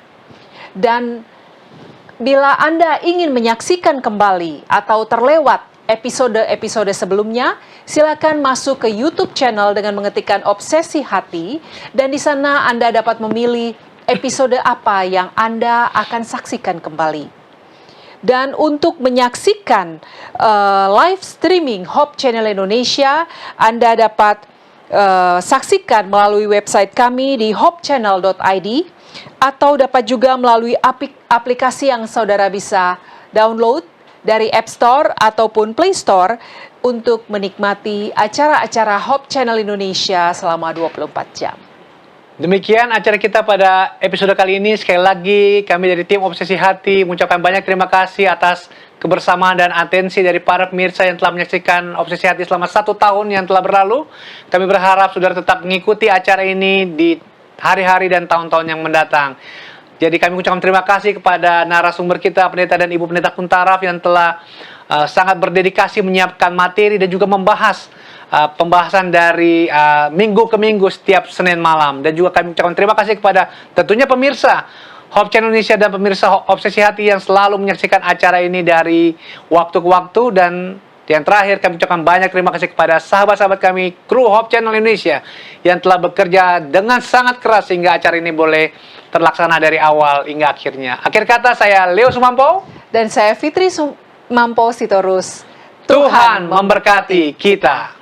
Dan Bila Anda ingin menyaksikan kembali atau terlewat episode-episode sebelumnya, silakan masuk ke YouTube channel dengan mengetikkan Obsesi Hati, dan di sana Anda dapat memilih episode apa yang Anda akan saksikan kembali. Dan untuk menyaksikan live streaming Hope Channel Indonesia, Anda dapat saksikan melalui website kami di hopechannel.id, atau dapat juga melalui aplikasi yang saudara bisa download dari App Store ataupun Play Store untuk menikmati acara-acara Hope Channel Indonesia selama 24 jam. Demikian acara kita pada episode kali ini. Sekali lagi kami dari tim Obsesi Hati mengucapkan banyak terima kasih atas kebersamaan dan atensi dari para pemirsa yang telah menyaksikan Obsesi Hati selama 1 tahun yang telah berlalu. Kami berharap saudara tetap mengikuti acara ini di hari-hari dan tahun-tahun yang mendatang. Jadi kami mengucapkan terima kasih kepada narasumber kita, Pendeta dan Ibu Pendeta Kuntaraf, yang telah sangat berdedikasi menyiapkan materi dan juga membahas pembahasan dari minggu ke minggu setiap Senin malam. Dan juga kami mengucapkan terima kasih kepada tentunya pemirsa Hope Channel Indonesia dan pemirsa Obsesi Hati yang selalu menyaksikan acara ini dari waktu ke waktu. Dan yang terakhir, kami ucapkan banyak terima kasih kepada sahabat-sahabat kami, kru Hope Channel Indonesia, yang telah bekerja dengan sangat keras sehingga acara ini boleh terlaksana dari awal hingga akhirnya. Akhir kata, saya Leo Sumampo. Dan saya Fitri Sumampo Sitorus. Tuhan memberkati kita.